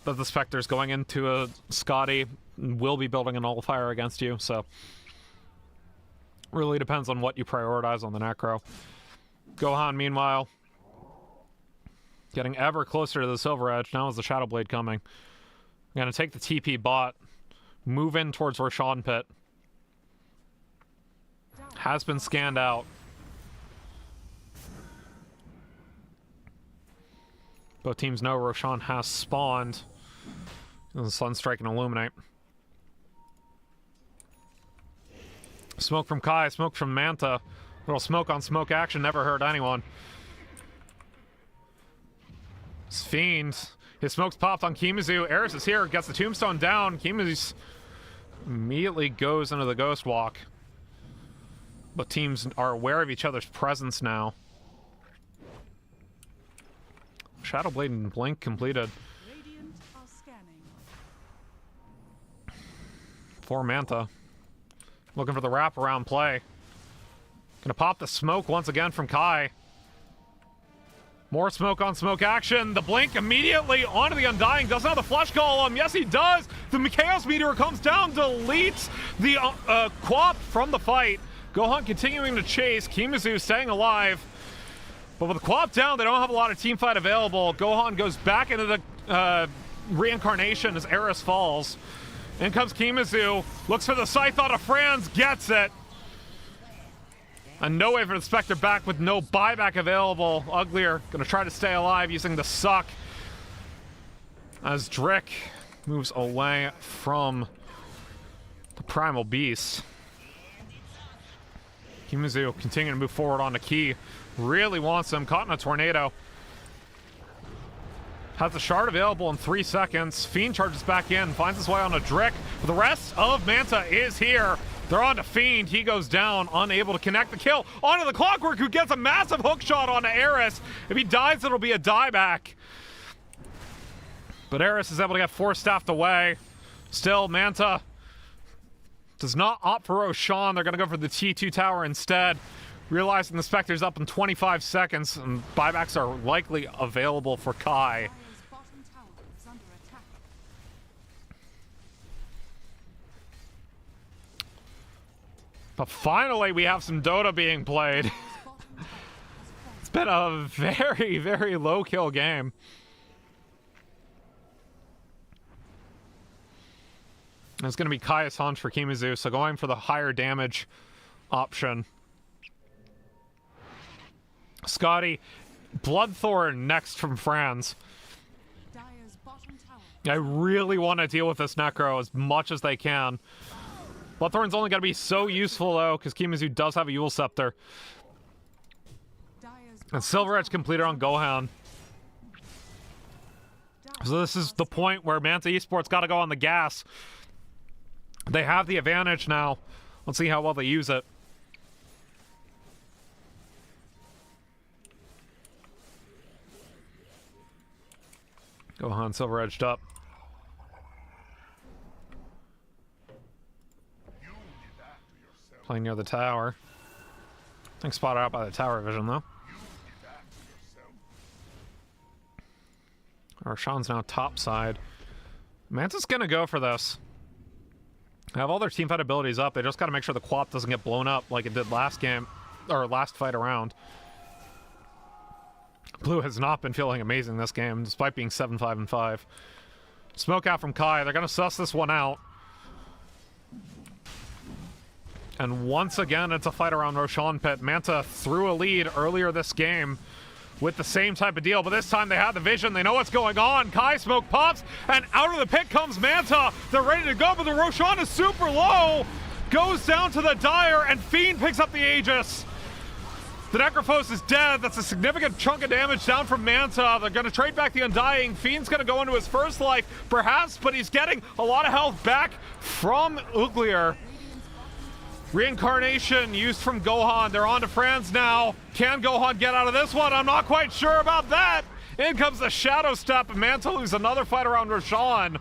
that the Spectre's going into a Scotty and will be building a nullifier against you. So really depends on what you prioritize on the Necro. Gohan, meanwhile, getting ever closer to the Silver Edge. Now is the Shadow Blade coming. I'm going to take the TP bot, move in towards Roshan Pit. Has been scanned out. Both teams know Roshan has spawned. And Sunstrike and Illuminate. Smoke from Kai, smoke from Manta. Little smoke on smoke action, never hurt anyone. It's Fiend. His smoke's popped on Kimazu. Eris is here, gets the tombstone down. Kimazu immediately goes into the Ghost Walk. But teams are aware of each other's presence now. Shadow Blade and Blink completed. Radiant are scanning. For Manta. Looking for the wraparound play. Gonna pop the smoke once again from Kai. More smoke on smoke action. The blink immediately onto the Undying. Doesn't have the flesh golem. Yes, he does. The Chaos Meteor comes down, deletes the Quap from the fight. Gohan continuing to chase. Kimazu staying alive. But with the Quap down, they don't have a lot of team fight available. Gohan goes back into the reincarnation as Eris falls. In comes Kimazu. Looks for the Scythe on Franz. Gets it. And no way for the Spectre back with no buyback available. Uglier gonna try to stay alive using the suck. As Drick moves away from the Primal Beast. Kimazu continuing to move forward on the key. Really wants him. Caught in a tornado. Has the shard available in 3 seconds. Fiend charges back in. Finds his way on a Drick. The rest of Manta is here. They're on to Fiend. He goes down, unable to connect the kill. Onto the Clockwork, who gets a massive hook shot onto Eris. If he dies, it'll be a dieback. But Eris is able to get force-staffed away. Still, Manta does not opt for Roshan. They're going to go for the T2 tower instead. Realizing the Spectre's up in 25 seconds, and buybacks are likely available for Kai. Dire's bottom tower is under attack. But finally, we have some Dota being played. Bottom tower has It's been a very, very low kill game. It's going to be Kai's Hunch for Kimazu, so going for the higher damage option. Scotty, Bloodthorn next from Franz. Dire's bottom tower. I really want to deal with this Necro as much as they can. Bloodthorn's only going to be so useful, though, because Kimazu does have a Yule Scepter. Dire's And Silver Edge completed on Gohan. So this is the point where Manta Esports got to go on the gas. They have the advantage now. Let's see how well they use it. Gohan Silver Edged up. You did that to yourself. Playing near the tower. I think spotted out by the tower vision, though. You did that to yourself. Roshan's now top side. Manta's gonna go for this. They have all their teamfight abilities up. They just gotta make sure the Quap doesn't get blown up like it did last game, or last fight around. Blue has not been feeling amazing this game, despite being 7-5-5. Smoke out from Kai. They're gonna suss this one out. And once again, it's a fight around Roshan Pit. Manta threw a lead earlier this game with the same type of deal, but this time they have the vision. They know what's going on. Kai smoke pops, and out of the pit comes Manta. They're ready to go, but the Roshan is super low. Goes down to the Dire, and Fiend picks up the Aegis. The Necrophos is dead. That's a significant chunk of damage down from Manta. They're going to trade back the Undying. Fiend's going to go into his first life, perhaps, but he's getting a lot of health back from Uglier. Reincarnation used from Gohan. They're on to Franz now. Can Gohan get out of this one? I'm not quite sure about that. In comes the Shadow Step, and Manta loses another fight around Roshan.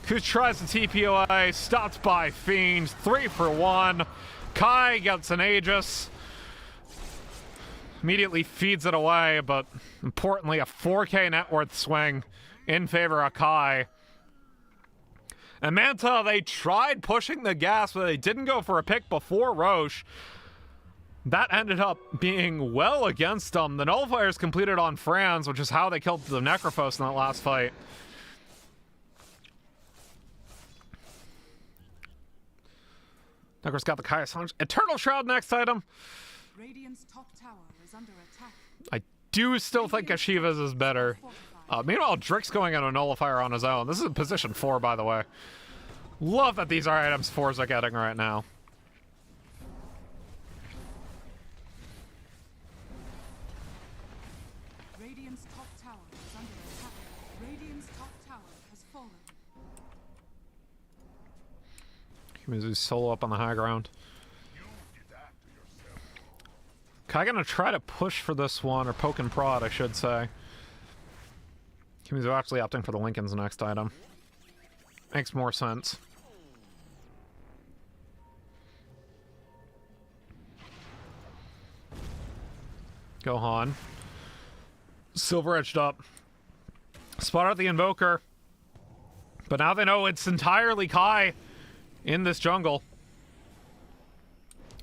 Kuch tries the TPOA, stopped by Fiend. 3 for 1. Kai gets an Aegis. Immediately feeds it away, but importantly, a 4K net worth swing in favor of Kai. And Manta, they tried pushing the gas, but they didn't go for a pick before Roche. That ended up being well against them. The Nullifiers completed on Franz, which is how they killed the Necrophos in that last fight. Necro's got the Kai's Hunch. Eternal Shroud next item. Radiant's top tower is under attack. I do still think Kashiva's is better. Meanwhile, Drick's going on a Nullifier on his own. This is position 4, by the way. Love that these are items 4s are getting right now. Radiant's top tower is under attack. Radiant's top tower has fallen. Kimazu's solo up on the high ground. You did that to yourself. Kai gonna try to push for this one, or poke and prod, I should say. Kimi's actually opting for the Lincoln's next item. Makes more sense. Gohan. Silver edged up. Spot out the Invoker. But now they know it's entirely Kai in this jungle.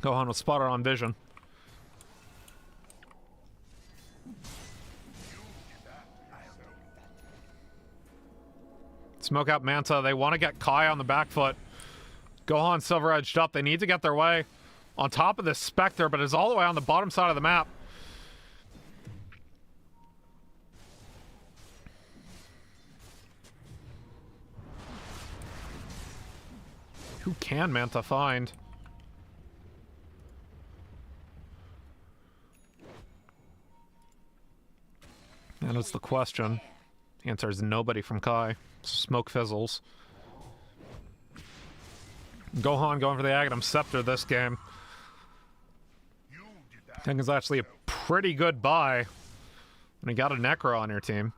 Gohan was spotted on vision. Smoke out Manta. They want to get Kai on the back foot. Gohan silver edged up. They need to get their way on top of this Spectre, but it's all the way on the bottom side of the map. Who can Manta find? That is the question. The answer is nobody from Kai. Smoke fizzles. Gohan going for the Aghanim Scepter this game. I think it's actually a pretty good buy when you got a Necro on your team.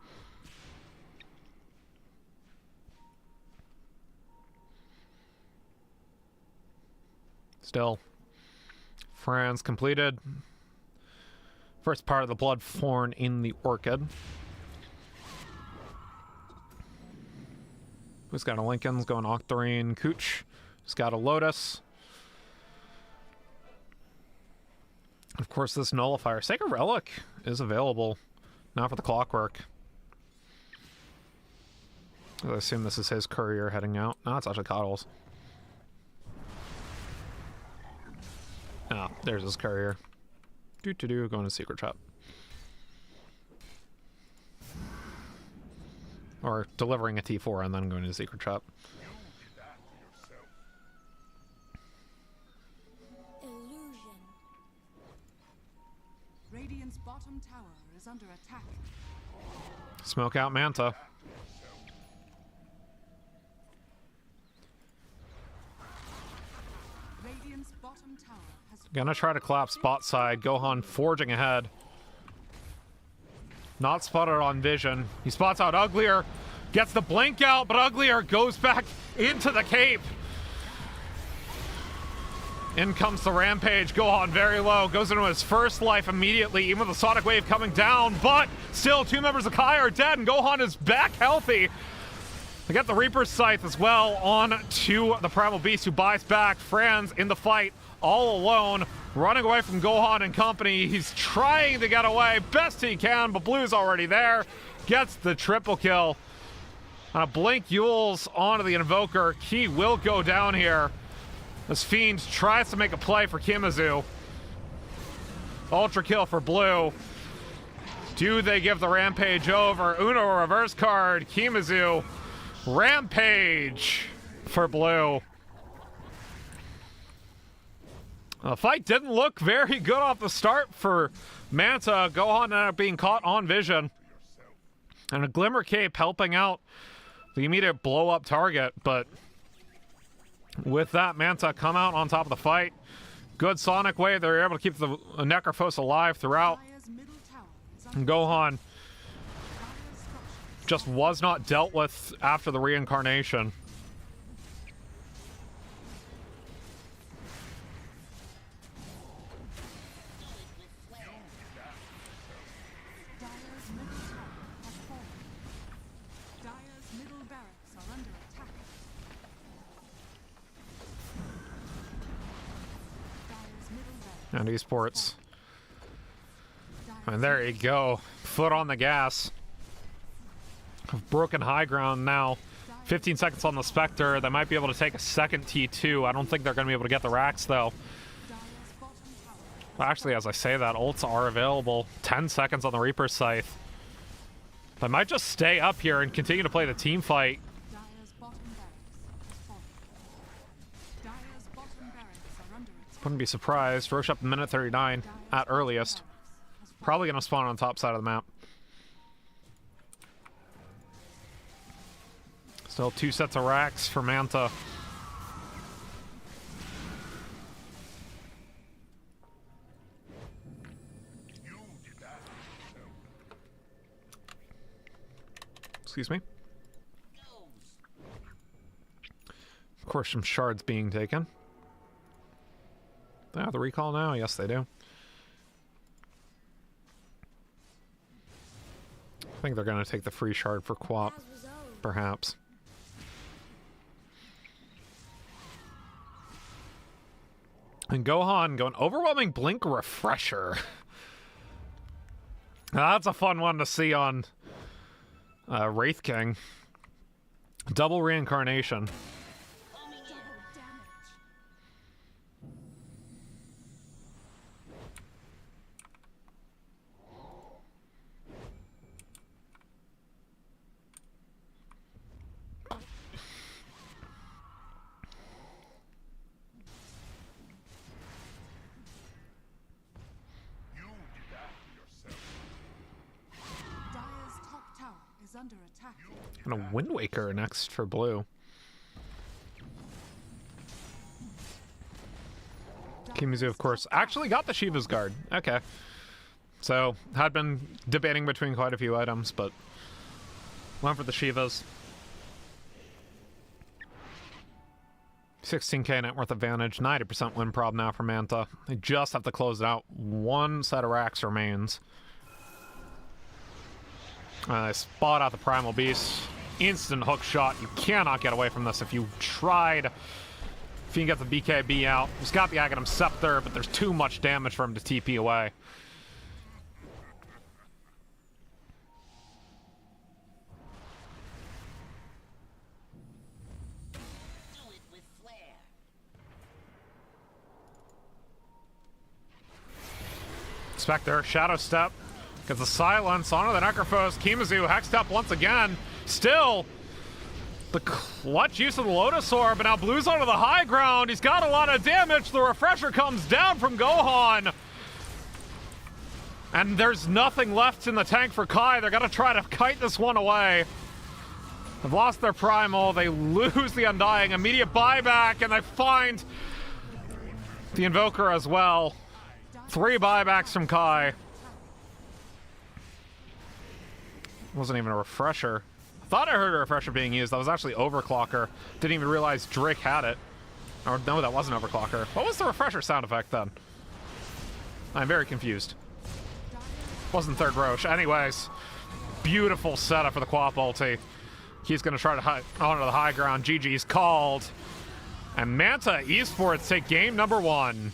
Still, Franz completed. First part of the Blood Thorn in the Orchid. Who's got a Lincoln's going Octarine, Cooch. Who's got a Lotus. Of course, this Nullifier. Sacred Relic is available. Not for the Clockwork. I assume this is his courier heading out. No, it's actually Coddle's. Oh, there's his courier. Going to Secret Shop. Or delivering a T4 and then going to the Secret Shop. Illusion. Radiant's bottom tower is under attack. Smoke out Manta. Radiant's bottom tower has Gonna try to collapse bot side. Gohan forging ahead. Not spotted on vision. He spots out Uglier. Gets the blink out, but Uglier goes back into the cape. In comes the Rampage. Gohan very low. Goes into his first life immediately, even with the Sonic Wave coming down. But still, two members of Kai are dead, and Gohan is back healthy. They got the Reaper's Scythe as well on to the Primal Beast, who buys back. Franz in the fight, all alone, running away from Gohan and company. He's trying to get away best he can, but Blue's already there. Gets the triple kill. Blink Yules onto the Invoker. Ki will go down here as Fiend tries to make a play for Kimazu. Ultra kill for Blue. Do they give the Rampage over? Uno reverse card. Kimazu. Rampage for Blue. The fight didn't look very good off the start for Manta. Gohan ended up being caught on vision. And a Glimmer Cape helping out the immediate blow-up target. But with that, Manta come out on top of the fight. Good Sonic Wave. They were able to keep the Necrophos alive throughout. Dire's middle tower is And under Gohan Dire's structures. just was not dealt with after the reincarnation. Dire's middle tower has fallen. Dire's middle barracks are under attack. Dire's middle barracks. And Esports. Dire's And there you go. Foot on the gas. Broken high ground now. 15 seconds on the Spectre. They might be able to take a second T2. I don't think they're going to be able to get the racks, though. Dire's bottom tower. Well, actually, as I say that, ults are available. 10 seconds on the Reaper's Scythe. They might just stay up here and continue to play the team fight. Dire's bottom barracks has fallen. Dire's bottom barracks are under attack. Wouldn't be surprised. Roche up to minute 39 Dire's at bottom earliest. barracks has fallen. Probably going to spawn on top side of the map. Still 2 sets of racks for Manta. Excuse me. Of course, some shards being taken. They have the recall now? Yes, they do. I think they're going to take the free shard for Quap, perhaps. And Gohan going overwhelming blink refresher. That's a fun one to see on Wraith King. Double reincarnation. Under attack. And a Wind Waker next for blue. Kimuzu, of course, actually got the Shiva's Guard. Okay. So, had been debating between quite a few items, but went for the Shivas. 16k net worth advantage, 90% win prob now for Manta. They just have to close it out. One set of racks remains. They spot out the Primal Beast. Instant hook shot. You cannot get away from this if you tried. If you can get the BKB out. He's got the Aghanim Scepter, but there's too much damage for him to TP away. Do it with flair. Spectre, Shadow Step. Gets the silence onto the Necrophos. Kimuzu hexed up once again. Still, the clutch use of the Lotus Orb, but now Blue's onto the high ground. He's got a lot of damage. The refresher comes down from Gohan. And there's nothing left in the tank for Kai. They're gonna try to kite this one away. They've lost their Primal. They lose the Undying. Immediate buyback, and they find the Invoker as well. 3 buybacks from Kai. Wasn't even a refresher. I thought I heard a refresher being used. That was actually Overclocker. Didn't even realize Drake had it. Or no, that wasn't Overclocker. What was the refresher sound effect then? I'm very confused. Wasn't Third Roche. Anyways, beautiful setup for the Quap ulti. He's going to try to hide onto the high ground. GG's called. And Manta Esports take game number 1.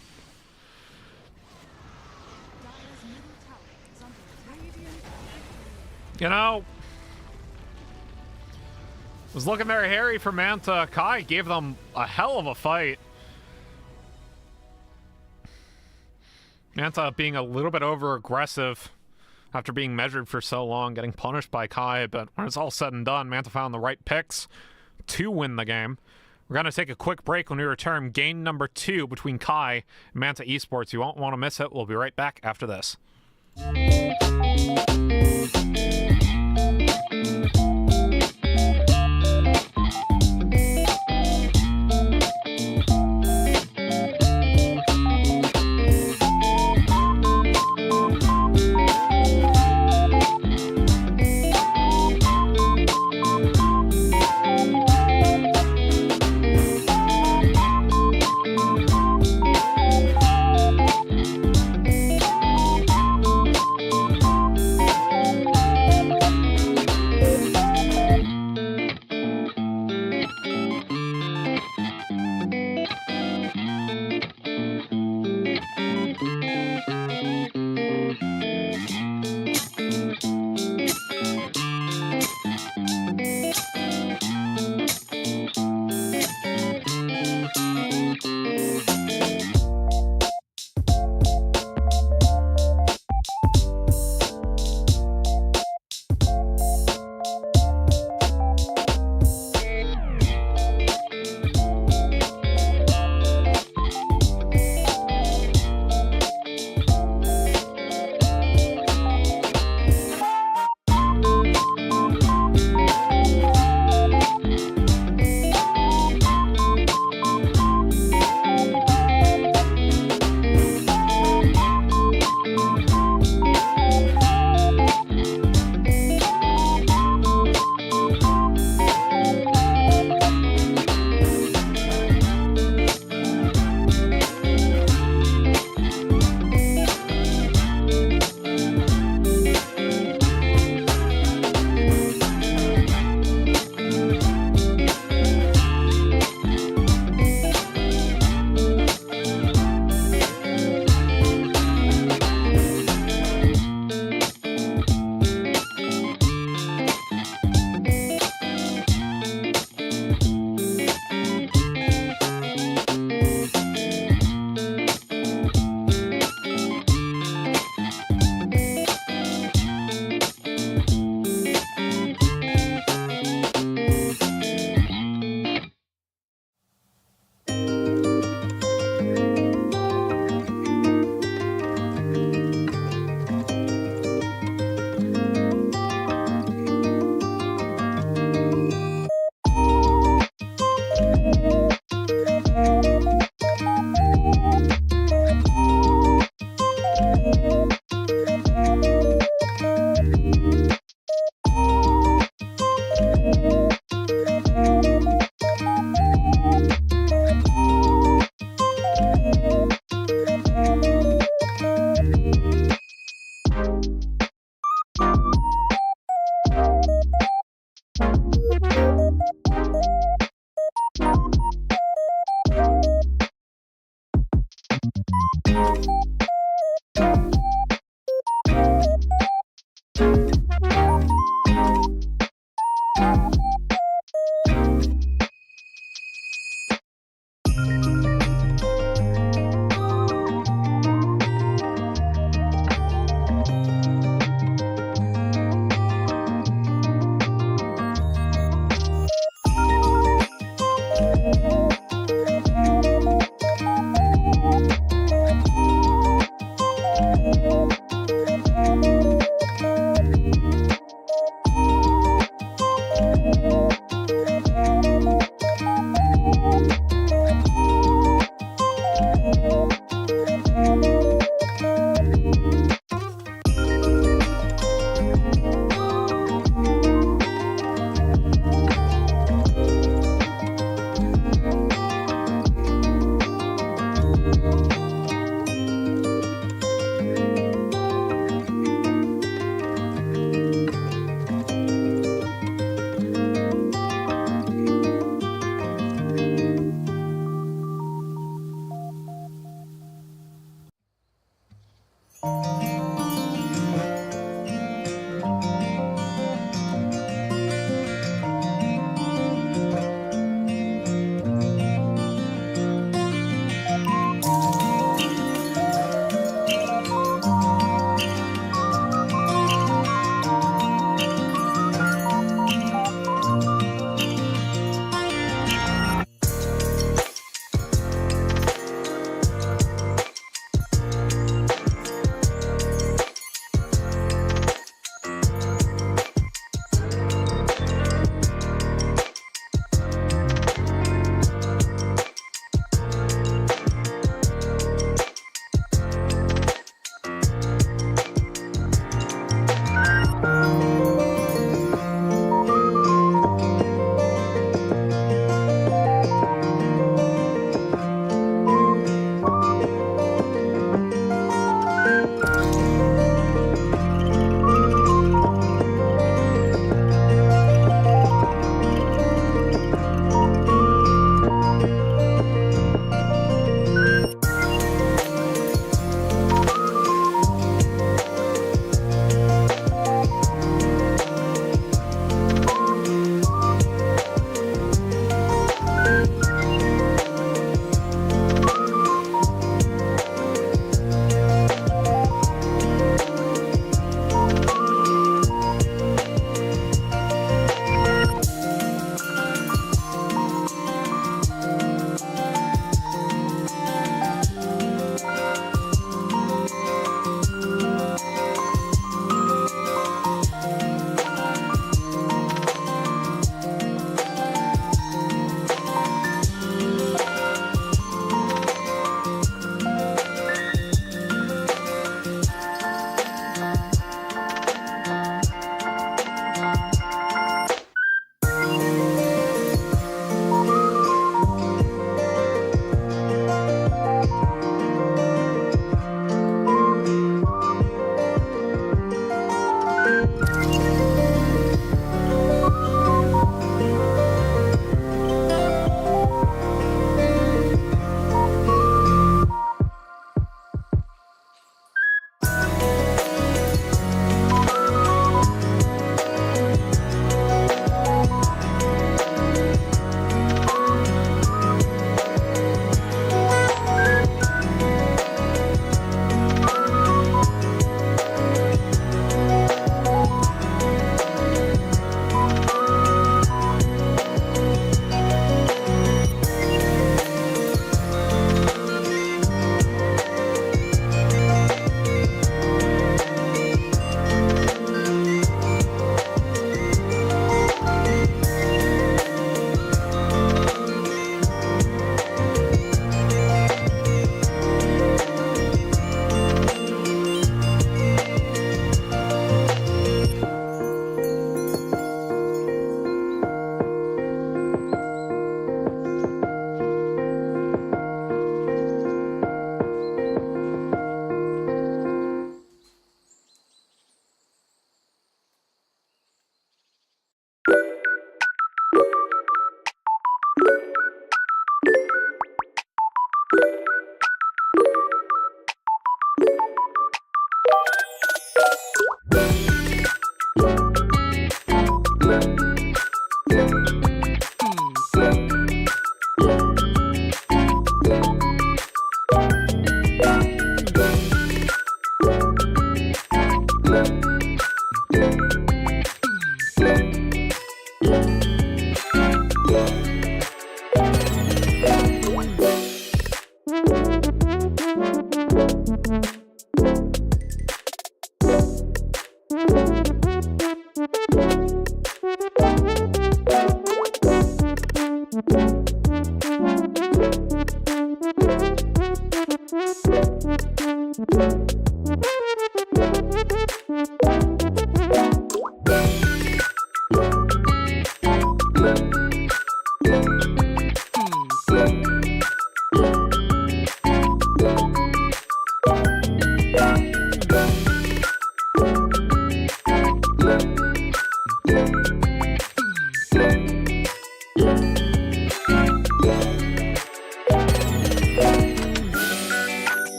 You know, it was looking very hairy for Manta. Kai gave them a hell of a fight. Manta being a little bit over-aggressive after being measured for so long, getting punished by Kai, but when it's all said and done, Manta found the right picks to win the game. We're going to take a quick break. When we return, game number 2 between Kai and Manta Esports. You won't want to miss it. We'll be right back after this.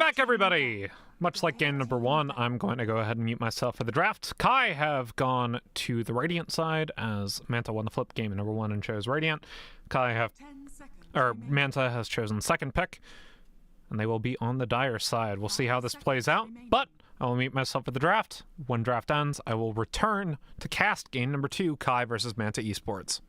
back, everybody! Much like game number 1, I'm going to go ahead and mute myself for the draft. Kai have gone to the Radiant side, as Manta won the flip game number 1 and chose Radiant. Manta has chosen second pick, and they will be on the Dire side. We'll see how this plays out, but I will mute myself for the draft. When draft ends, I will return to cast game number 2, Kai versus Manta Esports.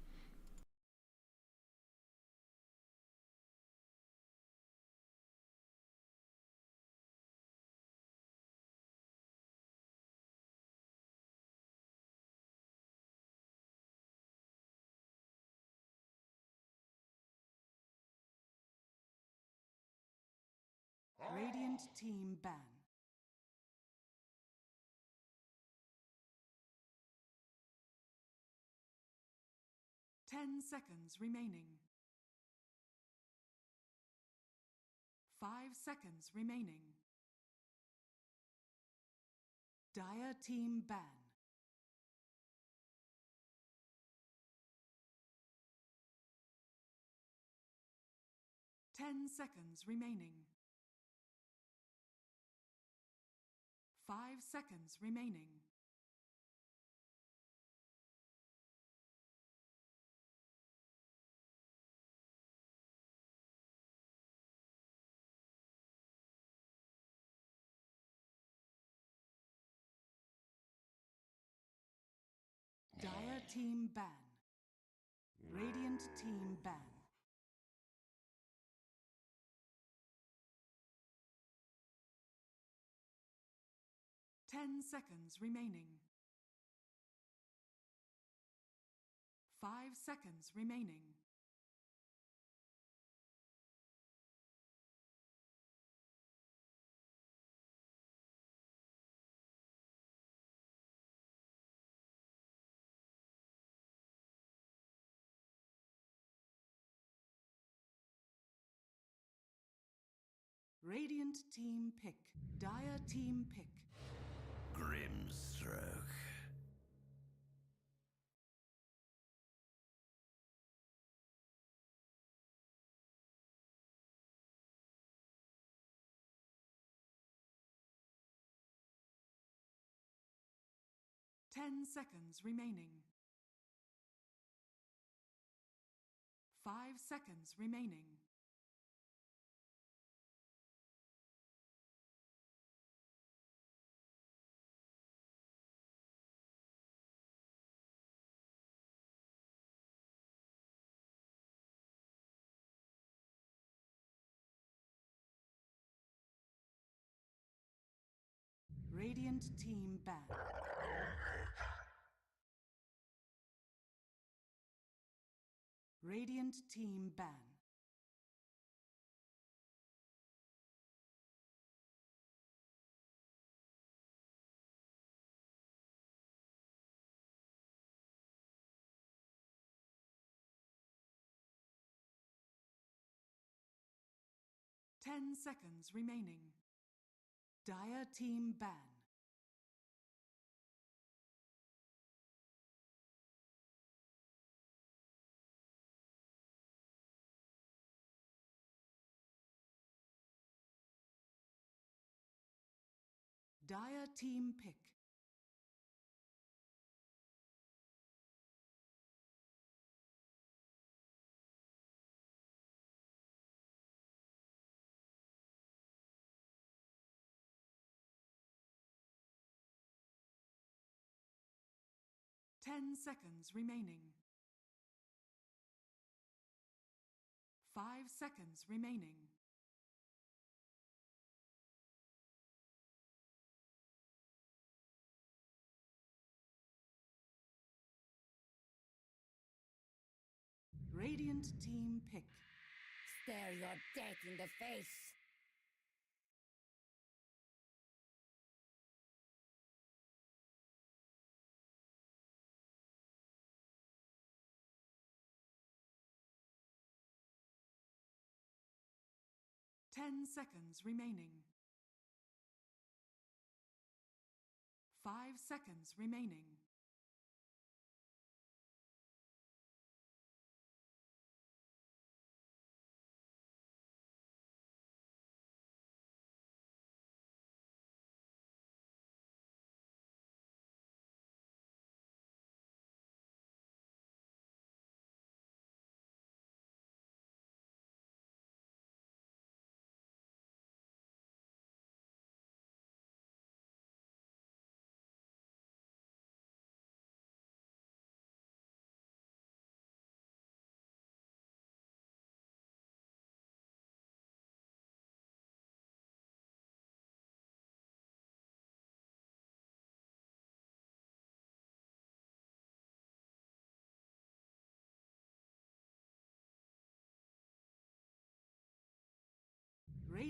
Radiant team ban. Ten seconds remaining. 5 seconds remaining. Dire team ban. Ten seconds remaining. 5 seconds remaining. Dire team ban. Radiant team ban. Ten seconds remaining. 5 seconds remaining. Radiant team pick. Dire team pick. Grimstroke. Ten seconds remaining. 5 seconds remaining. Radiant team ban. Radiant team ban. Ten seconds remaining. Dire team ban. Dire team pick. Ten seconds remaining. 5 seconds remaining. Radiant team pick. Stare your death in the face. Ten seconds remaining. 5 seconds remaining.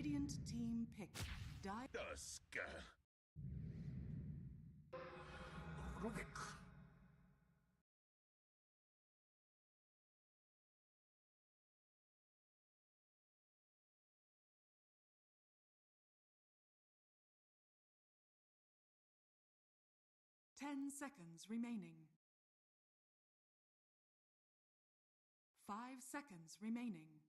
Radiant team pick. Dusk. 10 seconds remaining. 5 seconds remaining.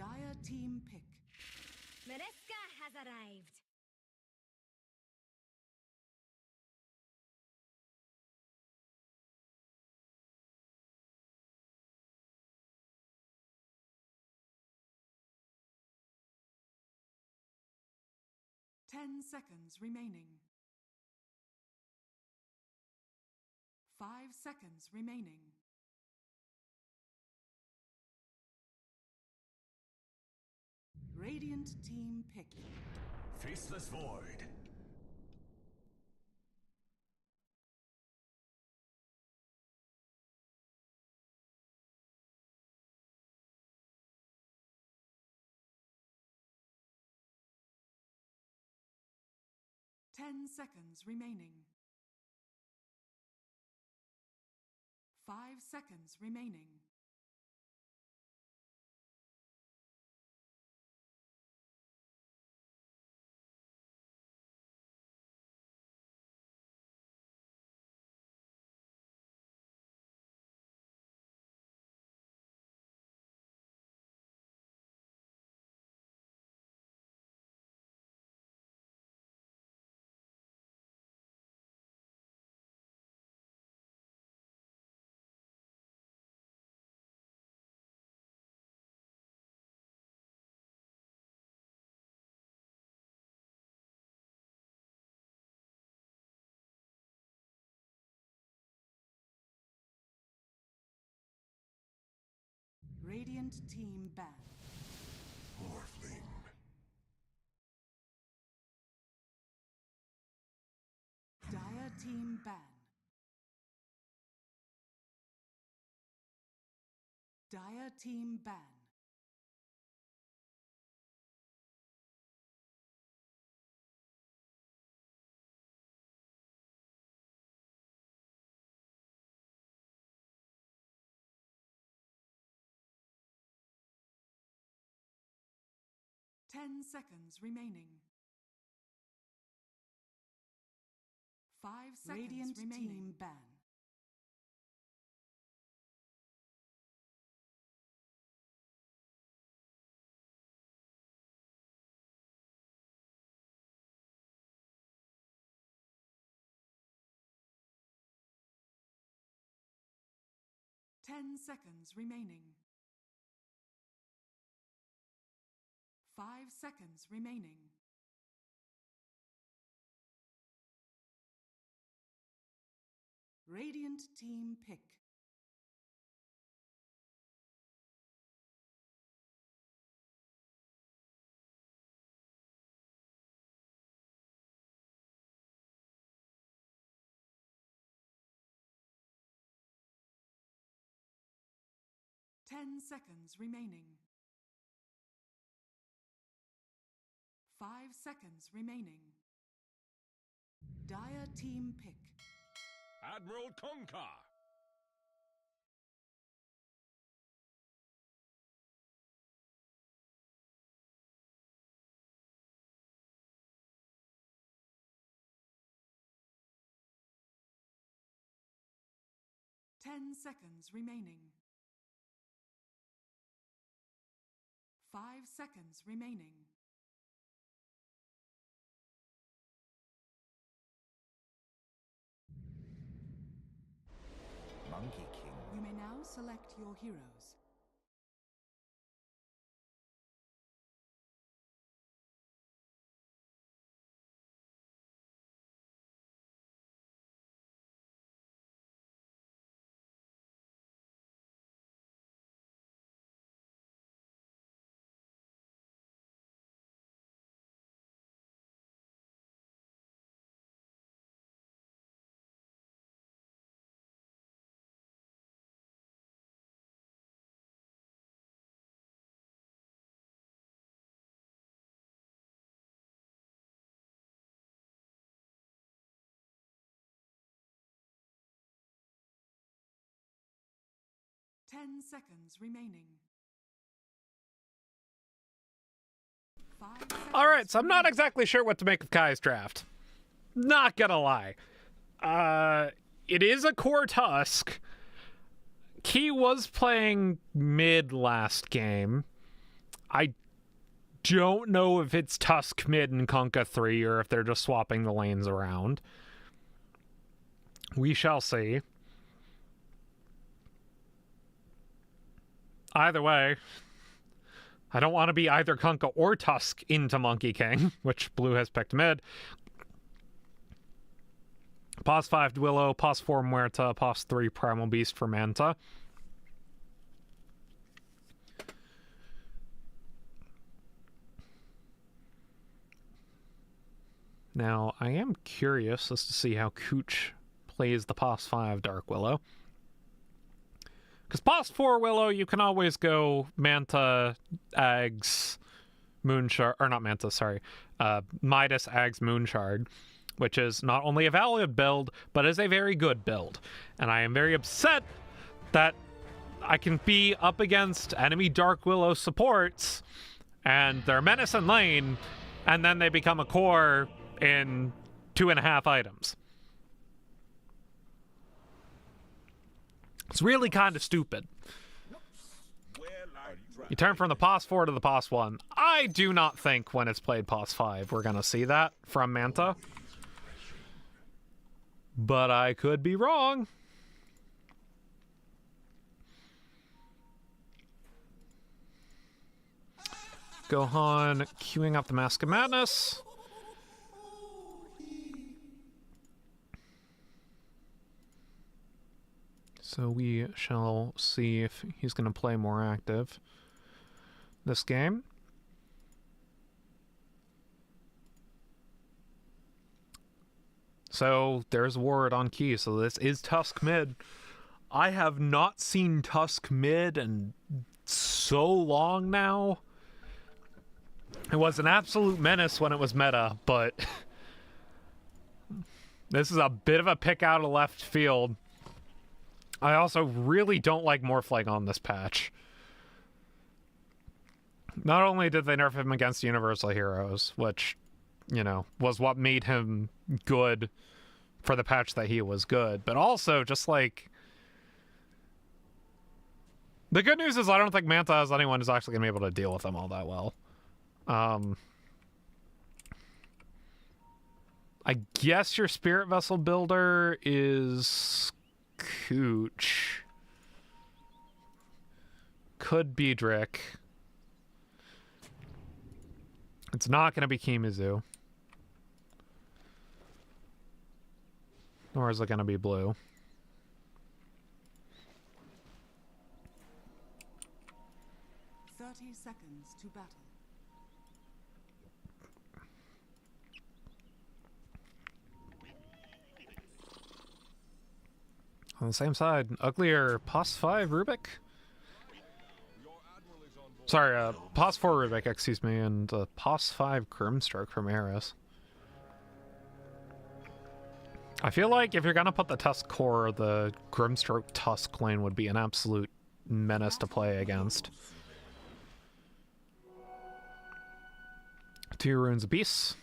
Dire team pick. Mereska has arrived. Ten seconds remaining. 5 seconds remaining. Radiant team pick. Faceless Void. Ten seconds remaining. 5 seconds remaining. Radiant team ban. Morphling. Dire team ban. Dire team ban. Ten seconds remaining. 5 seconds Radiant remaining. Team ban. Ten seconds remaining. 5 seconds remaining. Radiant team pick. Ten seconds remaining. 5 seconds remaining. Dire team pick. Admiral Conquer. 10 seconds remaining. 5 seconds remaining. Monkey King. You may now select your heroes. Ten seconds remaining. 5 seconds All right, so I'm not remaining. exactly sure what to make of Kai's draft. Not gonna lie. It is a core Tusk. Key was playing mid last game. I don't know if it's Tusk mid and Kunkka 3 or if they're just swapping the lanes around. We shall see. Either way, I don't want to be either Kunkka or Tusk into Monkey King, which Blue has picked mid. Pos 5 Willow, Pos 4 Muerta, Pos 3 Primal Beast for Manta. Now, I am curious as to see how Cooch plays the Pos 5 Dark Willow. Because Pos 4 Willow, you can always go Manta, Ags, Moonshard, or not Manta, sorry, Midas, Ags, Moonshard, which is not only a valid build, but is a very good build. And I am very upset that I can be up against enemy Dark Willow supports, and they're Menace and Lane, and then they become a core in 2.5 items. It's really kind of stupid. You turn from the Pos 4 to the Pos 1. I do not think when it's played Pos 5 we're going to see that from Manta. But I could be wrong. Gohan queuing up the Mask of Madness. So we shall see if he's going to play more active this game. So there's word on Key. So this is Tusk mid. I have not seen Tusk mid in so long now. It was an absolute menace when it was meta, but this is a bit of a pick out of left field. I also really don't like Morphling on this patch. Not only did they nerf him against Universal Heroes, which, you know, was what made him good for the patch that he was good, but also just like... The good news is I don't think Manta has anyone who's actually going to be able to deal with him all that well. I guess your Spirit Vessel builder is... Cooch. Could be Drick. It's not going to be Kimizu. Nor is it going to be Blue. Seconds to battle. On the same side, uglier Pos 5 Rubik. Sorry, Pos 4 Rubik, excuse me, and Pos 5 Grimstroke from Eris. I feel like if you're gonna put the Tusk core, the Grimstroke Tusk lane would be an absolute menace to play against. 2 Runes Abyss.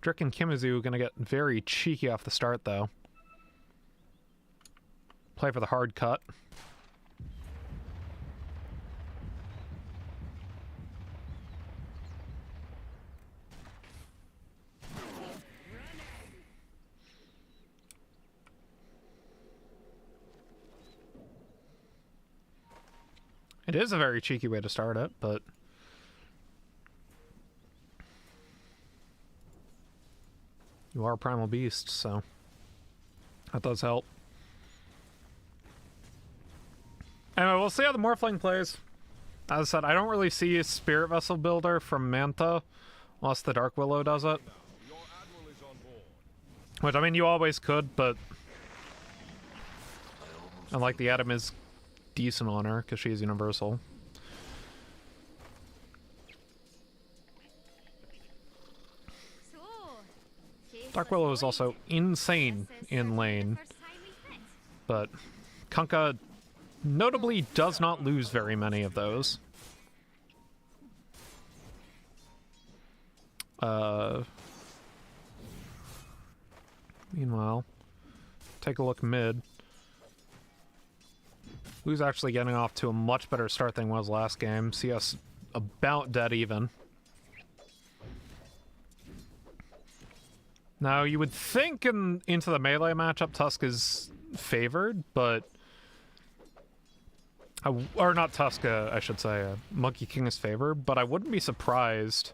Drick and Kimazu gonna get very cheeky off the start, though. Play for the hard cut. It is a very cheeky way to start it, but you are a primal beast, so that does help. Anyway, we'll see how the Morphling plays. As I said, I don't really see a Spirit Vessel builder from Manta, unless the Dark Willow does it. Which, I mean, you always could, but I like the Atom is decent on her, because she's universal. Dark Willow is also insane in lane, but Kunkka notably does not lose very many of those. Meanwhile, take a look mid. Who's actually getting off to a much better start than was last game. CS about dead even. Now, you would think into the melee matchup, Tusk is favored, but... or not Tusk, I should say. Monkey King is favored, but I wouldn't be surprised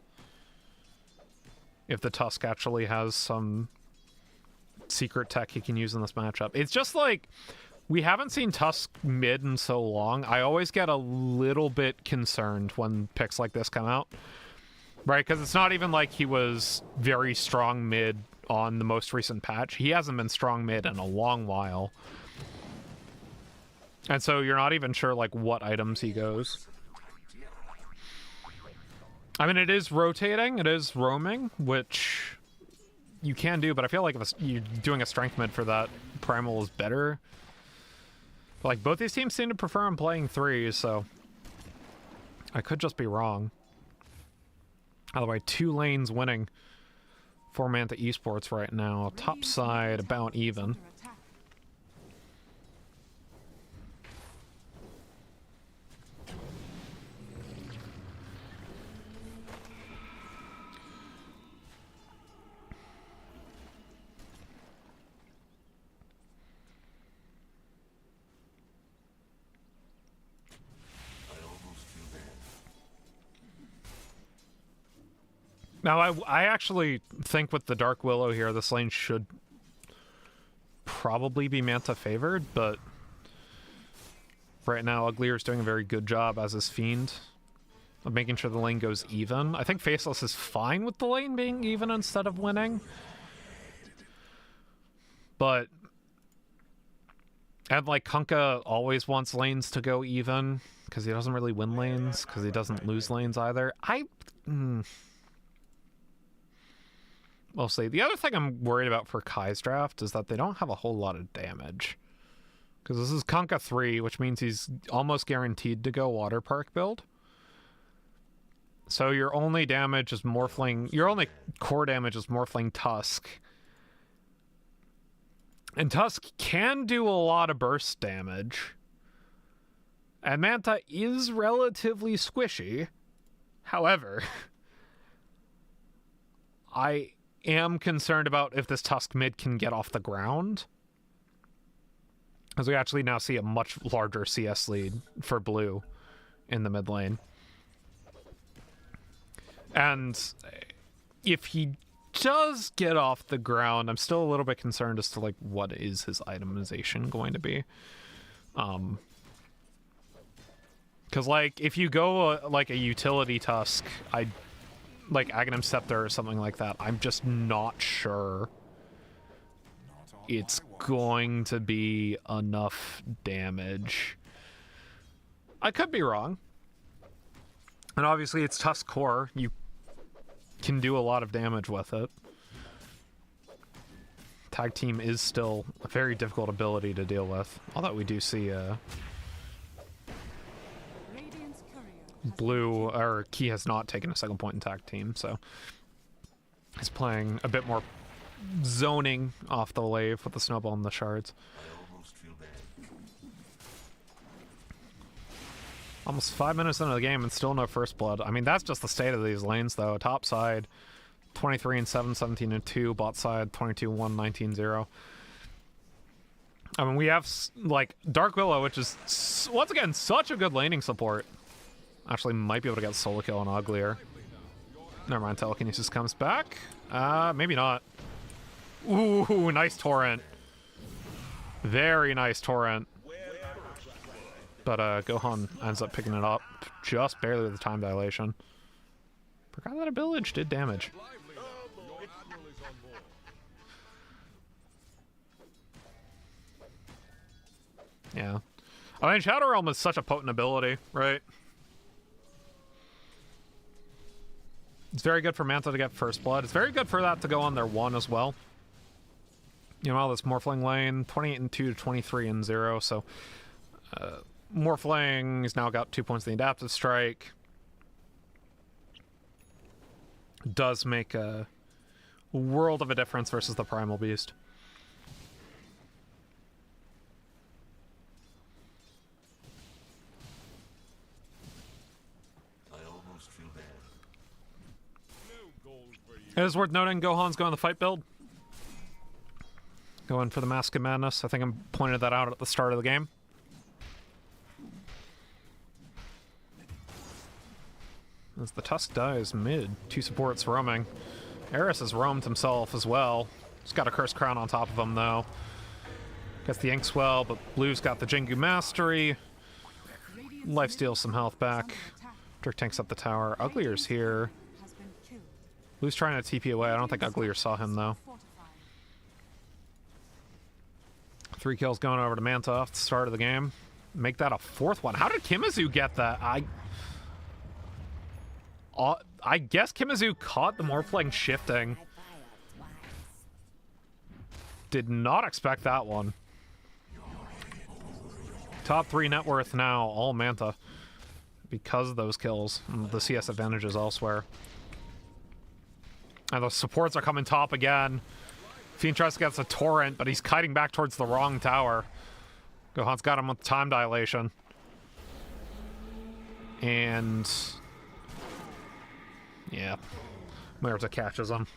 if the Tusk actually has some secret tech he can use in this matchup. It's just like... we haven't seen Tusk mid in so long. I always get a little bit concerned when picks like this come out. Right, because it's not even like he was very strong mid on the most recent patch. He hasn't been strong mid in a long while. And so you're not even sure, like, what items he goes. I mean, it is rotating, it is roaming, which you can do, but I feel like if you're doing a strength mid for that, Primal is better. Like, both these teams seem to prefer him playing 3, so I could just be wrong. Either way, 2 lanes winning for Manta Esports right now. Top side about even. Now, I actually think with the Dark Willow here, this lane should probably be Manta favored, but right now, Uglier's doing a very good job, as is Fiend, of making sure the lane goes even. I think Faceless is fine with the lane being even instead of winning. But... and, like, Kunkka always wants lanes to go even, because he doesn't really win lanes, because he doesn't lose lanes either. Mostly. The other thing I'm worried about for Kai's draft is that they don't have a whole lot of damage. Because this is Kunkka 3, which means he's almost guaranteed to go Water Park build. So your only damage is Morphling... your only core damage is Morphling Tusk. And Tusk can do a lot of burst damage. And Manta is relatively squishy. However, I am concerned about if this Tusk mid can get off the ground. As we actually now see a much larger CS lead for blue in the mid lane. And if he does get off the ground, I'm still a little bit concerned as to, like, what is his itemization going to be. Because, like, if you go, like, a utility Tusk, like Aghanim Scepter or something like that, I'm just not sure it's going to be enough damage. I could be wrong. And obviously it's Tusk core. You can do a lot of damage with it. Tag team is still a very difficult ability to deal with. Although we do see blue, or Key has not taken a second point in tag team, so he's playing a bit more zoning off the wave with the snowball and the shards. I almost feel bad. Almost 5 minutes into the game and still no first blood. I mean, that's just the state of these lanes, though. Top side, 23 and 7, 17 and 2. Bot side, 22 1, 19 0. I mean, we have, like, Dark Willow, which is, once again, such a good laning support. Actually, might be able to get solo kill on Uglier. Never mind, Telekinesis comes back. Maybe not. Ooh, nice torrent. Very nice torrent. But Gohan ends up picking it up just barely with the time dilation. Forgot that a village did damage. Yeah. I mean, Shadow Realm is such a potent ability, right? It's very good for Manta to get first blood. It's very good for that to go on their 1 as well. You know, this Morphling lane, 28 and 2 to 23 and 0, so Morphling has now got 2 points in the adaptive strike. Does make a world of a difference versus the Primal Beast. I almost feel bad. It is worth noting Gohan's going the fight build. Going for the Mask of Madness. I think I pointed that out at the start of the game. As the Tusk dies mid, 2 supports roaming. Eris has roamed himself as well. He's got a Cursed Crown on top of him, though. Gets the Inkswell, but Blue's got the Jingu Mastery. Life steals some health back. Dirk tanks up the tower. Uglier's here. Has been killed. Blue's trying to TP away. I don't think Uglier saw him, though. Fortified. 3 kills going over to Manta off the start of the game. Make that a 4th one. How did Kimazu get that? I guess Kimazu caught the Morphling shifting. Did not expect that one. Top 3 net worth now, all Manta. Because of those kills. And the CS advantages elsewhere. And the supports are coming top again. Fiend tries to get the torrent, but he's kiting back towards the wrong tower. Gohan's got him with time dilation. And yeah, Murta catches him.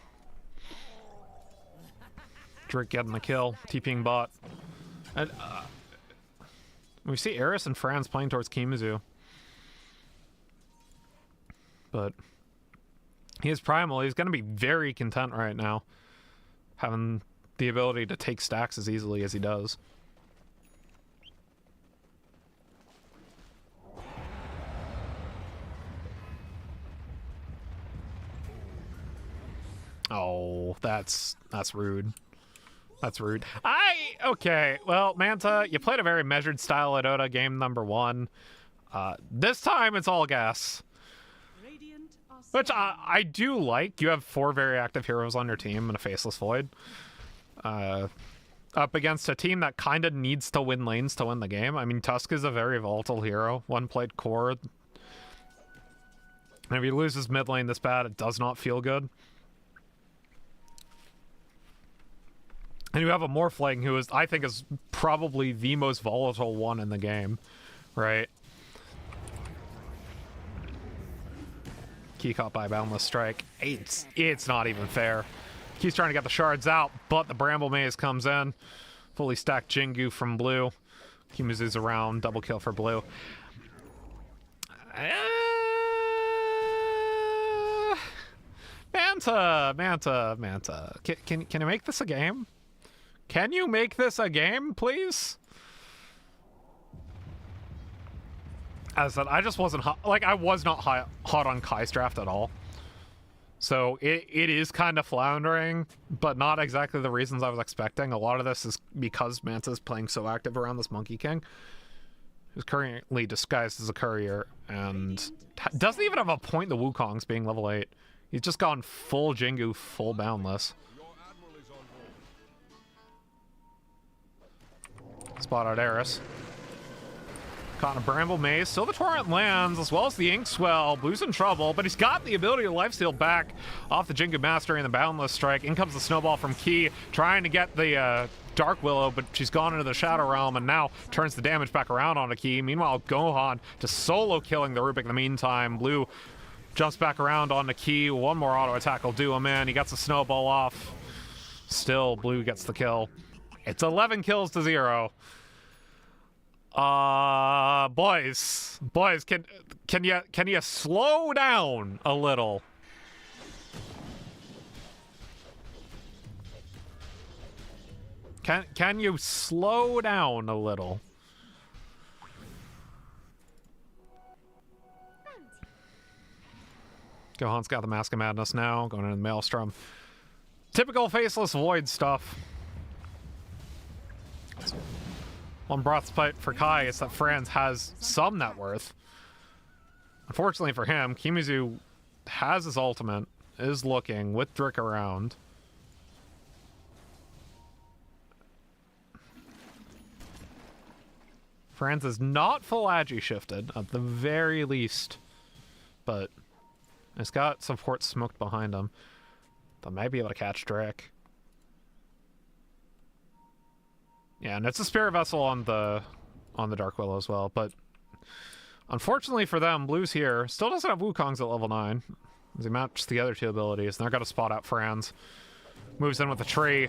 Drake getting the kill, TPing bot. And we see Eris and Franz playing towards Kimazu. But he is primal. He's going to be very content right now, having the ability to take stacks as easily as he does. Oh, that's rude. That's rude. Okay, well, Manta, you played a very measured style at Dota game number 1. This time it's all gas. Radiant are Which I do like. You have 4 very active heroes on your team and a Faceless Void. Up against a team that kind of needs to win lanes to win the game. I mean, Tusk is a very volatile hero. One played core. And if he loses mid lane this bad, it does not feel good. And you have a Morphling who I think is probably the most volatile one in the game, right? Key caught by Boundless Strike. It's not even fair. He's trying to get the shards out, but the Bramble Maze comes in. Fully stacked Jingu from Blue. Kimazu's around, double kill for Blue. Manta. Can you make this a game? Can you make this a game, please? As I said, I just wasn't hot. Like, I was not hot on Kai's draft at all. So it is kind of floundering, but not exactly the reasons I was expecting. A lot of this is because Manta's playing so active around this Monkey King, who's currently disguised as a courier and doesn't even have a point in the Wukong's being level 8. He's just gone full Jingu, full Boundless. Spot out Eris. Caught in a Bramble Maze. Still the Torrent lands, as well as the Inkswell. Blue's in trouble, but he's got the ability to lifesteal back off the Jingu Mastery and the Boundless Strike. In comes the Snowball from Key, trying to get the Dark Willow, but she's gone into the Shadow Realm and now turns the damage back around on Aki. Meanwhile, Gohan just solo killing the Rubik in the meantime. Blue jumps back around on Aki. One more auto attack will do him in. He gets the snowball off. Still, Blue gets the kill. It's 11 kills to 0. Boys, can you slow down a little? Can you slow down a little? Gohan's got the Mask of Madness now, going into the Maelstrom. Typical Faceless Void stuff. One broth fight for Kai is that Franz has some net worth. Unfortunately for him, Kimizu has his ultimate, is looking with Drick around. Franz is not full agi shifted, at the very least. But it's got support smoked behind him. They might be able to catch Drick. Yeah, and it's a Spirit Vessel on the Dark Willow as well, but unfortunately for them, Blue's here. Still doesn't have Wukong's at level 9. As he matches the other two abilities, and they're gonna spot out Franz. Moves in with the tree.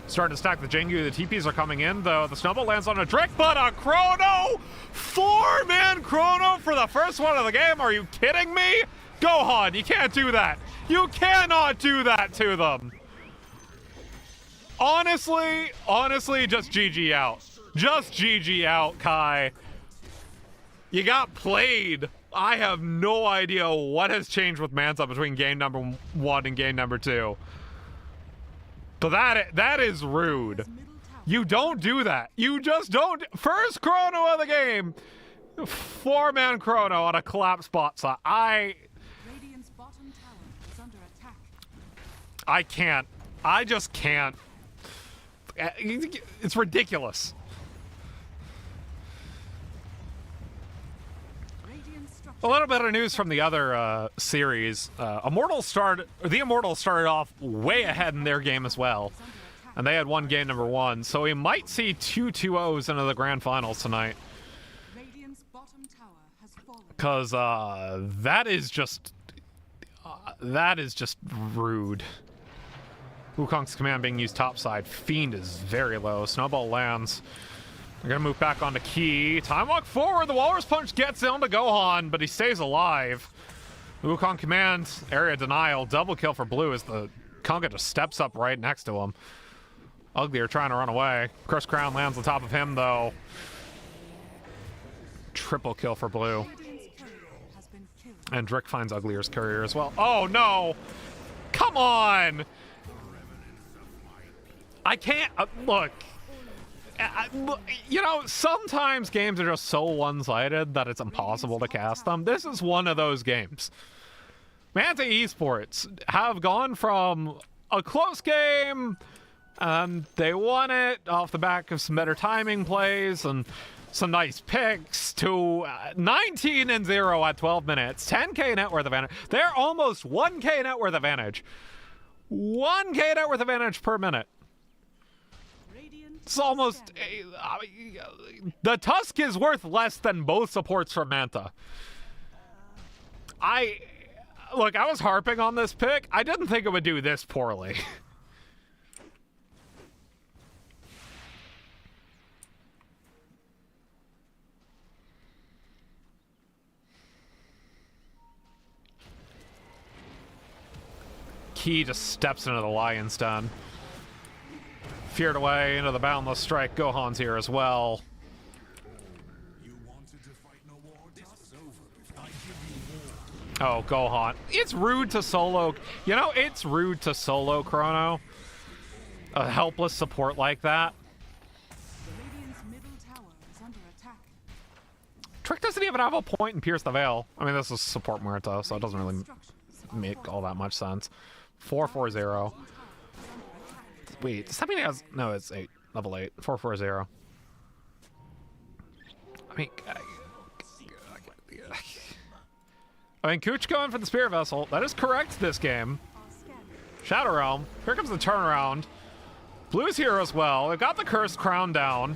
Starting to stack the Jingu. The TPs are coming in, though. The snowball lands on a Drick, but a Chrono! 4-man Chrono for the first one of the game. Are you kidding me? Gohan, you can't do that. You cannot do that to them. Honestly, just GG out. Just GG out, Kai. You got played. I have no idea what has changed with Manta between game number 1 and game number 2. But that is rude. You don't do that. You just don't. First Chrono of the game. 4-man Chrono on a collapse bot side. Radiant's bottom tower is under attack. I can't. I just can't. It's ridiculous. A little bit of news from the other series. The Immortals started off way ahead in their game as well, and they had won game number 1. So we might see 2 2-0s into the grand finals tonight. Radiant's bottom tower has fallen. Because that is just rude. Wukong's command being used topside. Fiend is very low. Snowball lands. We're gonna move back onto Key. Time walk forward. The Walrus Punch gets into Gohan, but he stays alive. Wukong commands area denial. Double kill for Blue as the Konga just steps up right next to him. Uglier trying to run away. Curse Crown lands on top of him, though. Triple kill for Blue. Radiant's courier has been killed. And Drick finds Uglier's courier as well. Oh, no! Come on! I can't... look... you know, sometimes games are just so one-sided that it's impossible to cast them. This is one of those games. Manta Esports have gone from a close game, and they won it off the back of some better timing plays and some nice picks, to 19-0 at 12 minutes, 10k net worth advantage. They're almost 1k net worth advantage. 1k net worth advantage per minute. It's almost... the Tusk is worth less than both supports from Manta. Look, I was harping on this pick. I didn't think it would do this poorly. Key just steps into the Lion's Den. Feared away into the Boundless Strike. Gohan's here as well. Oh, Gohan. It's rude to solo. You know, it's rude to solo Chrono. A helpless support like that. Radiant's middle tower is under attack. Trick doesn't even have a point in Pierce the Veil. I mean, this is support Murta, so it doesn't really Structures are make falling. all that much sense. 440. Wait, does that mean it has... No, it's 8. Level 8. 440. I mean, Cooch going for the Spirit Vessel. That is correct this game. Shadow Realm. Here comes the turnaround. Blue's here as well. They've got the Cursed Crown down.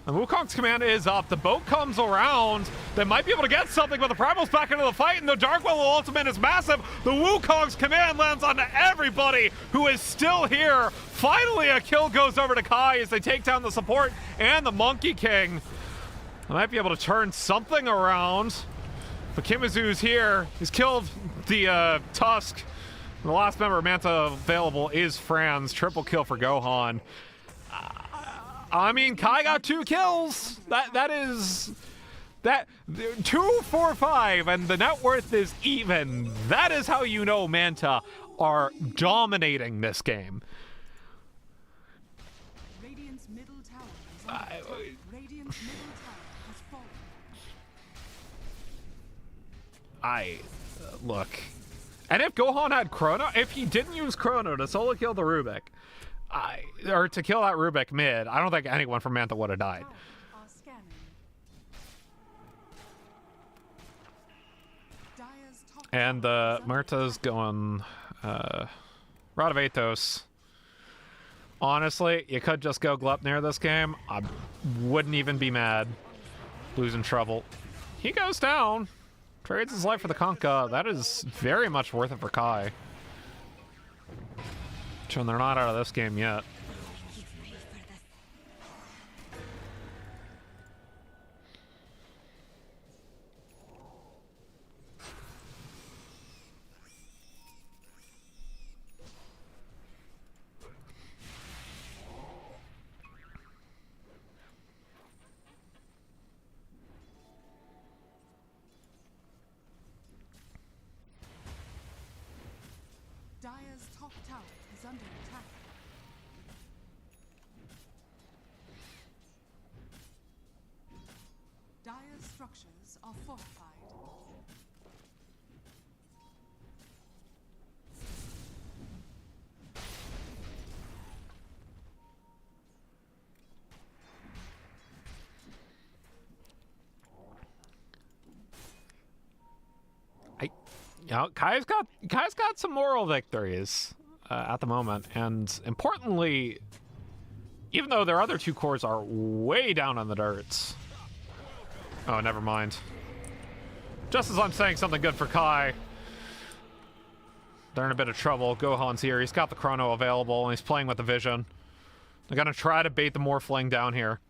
And Wukong's command is up. The boat comes around. They might be able to get something, but the Primal's back into the fight, and the Darkwill ultimate is massive. The Wukong's command lands on everybody who is still here. Finally, a kill goes over to Kai as they take down the support and the Monkey King. They might be able to turn something around. But Kimazu's here. He's killed the Tusk. And the last member of Manta available is Franz. Triple kill for Gohan. I mean, Kai got 2 kills. That is 2, 4, 5, and the net worth is even. That is how you know Manta are dominating this game. Radiant's middle tower is under attack. Radiant's middle tower has fallen. Look. And if Gohan had Chrono, if he didn't use Chrono to solo kill the Rubik, or to kill that Rubik mid, I don't think anyone from Manta would have died. Are scanning. Dire's top And tower is under Murta's going Rod of Athos. Honestly, you could just go Gleipnir this game. I wouldn't even be mad. Blue's in trouble. He goes down. Trades his life for the Conka. That is very much worth it for Kai. And they're not out of this game yet. Dire's top tower is under attack. Dire's structures are fortified. Kai's got some moral victories at the moment, and importantly, even though their other 2 cores are way down on the dirts. Oh, never mind. Just as I'm saying something good for Kai, they're in a bit of trouble. Gohan's here. He's got the Chrono available, and he's playing with the Vision. They're gonna try to bait the Morphling down here.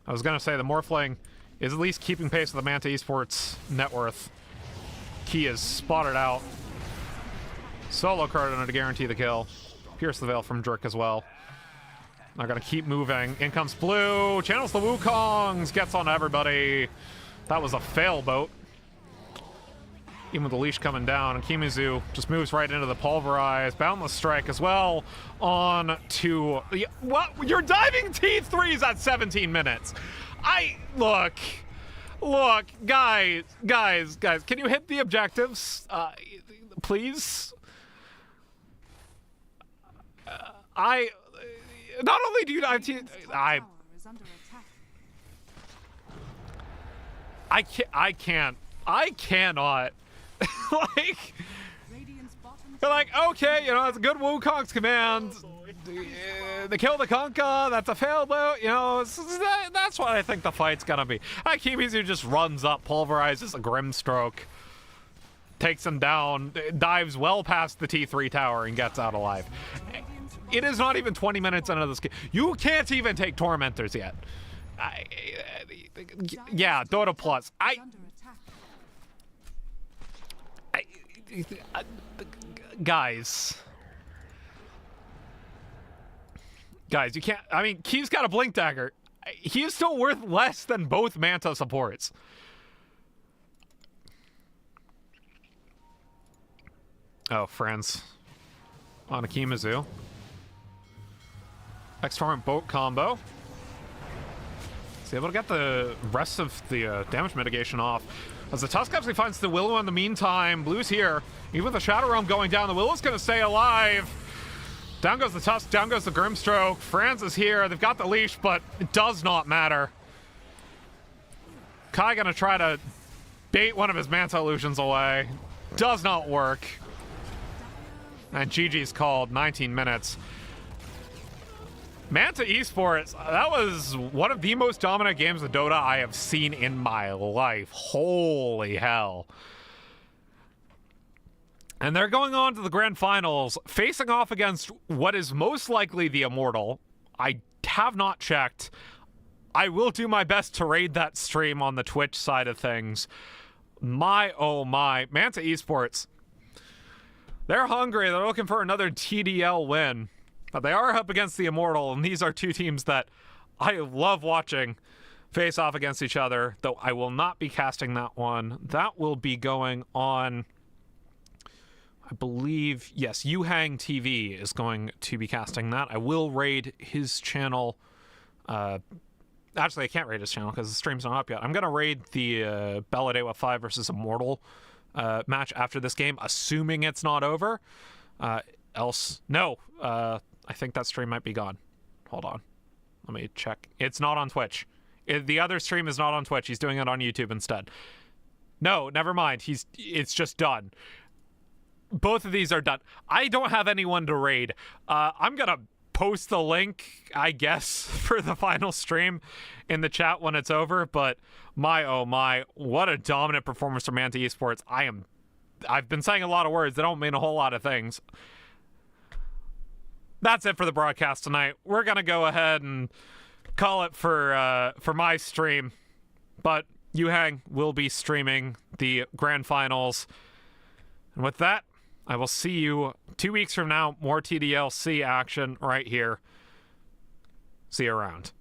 I was gonna say the Morphling is at least keeping pace with the Manta Esports net worth. Key is spotted out. Solo card to guarantee the kill. Pierce the Veil from Drake as well. They're gonna keep moving. In comes Blue. Channels the Wukongs. Gets on everybody. That was a fail boat. Even with the leash coming down, and Kimazu just moves right into the Pulverize. Boundless Strike as well. On to... What? You're diving T3s at 17 minutes. Look, guys, can you hit the objectives, please? Not only do you not, Radiant's top tower is under attack. I cannot, like, Radiant's bottom they're like, okay, you know, it's a good Wukong's command. They kill the Conka, that's a fail boat, you know, that's what I think the fight's gonna be. Kimazu just runs up, pulverizes a Grimstroke, takes him down, dives well past the T3 tower, and gets out alive. It is not even 20 minutes into this game. You can't even take Tormentors yet. Yeah, Dota Plus. under attack. Guys, you can't. I mean, Key's got a Blink Dagger. He is still worth less than both Manta supports. Oh, friends. On a Kimazu. X-Torrent boat combo. He's able to get the rest of the damage mitigation off. As the Tusk actually finds the Willow in the meantime. Blue's here. Even with the Shadow Realm going down, the Willow's going to stay alive. Down goes the Tusk, down goes the Grimstroke. Franz is here. They've got the leash, but it does not matter. Kai going to try to bait one of his Manta illusions away. Does not work. And GG's called, 19 minutes. Manta Esports, that was one of the most dominant games of Dota I have seen in my life. Holy hell. And they're going on to the grand finals, facing off against what is most likely the Immortal. I have not checked. I will do my best to raid that stream on the Twitch side of things. My, oh my. Manta Esports. They're hungry. They're looking for another TDL win. But they are up against the Immortal, and these are two teams that I love watching face off against each other, though I will not be casting that one. That will be going on, I believe, yes, Yuhang TV is going to be casting that. I will raid his channel. Actually, I can't raid his channel because the stream's not up yet. I'm going to raid the Balladewa 5 versus Immortal match after this game, assuming it's not over. Else, no. I think that stream might be gone. Hold on. Let me check. It's not on Twitch. The other stream is not on Twitch. He's doing it on YouTube instead. No, never mind. It's just done. Both of these are done. I don't have anyone to raid. I'm going to post the link, I guess, for the final stream in the chat when it's over. But my, oh my, what a dominant performance from Manta Esports. I've been saying a lot of words that don't mean a whole lot of things. That's it for the broadcast tonight. We're going to go ahead and call it for my stream. But Yuhang will be streaming the grand finals. And with that, I will see you 2 weeks from now. More TDLC action right here. See you around.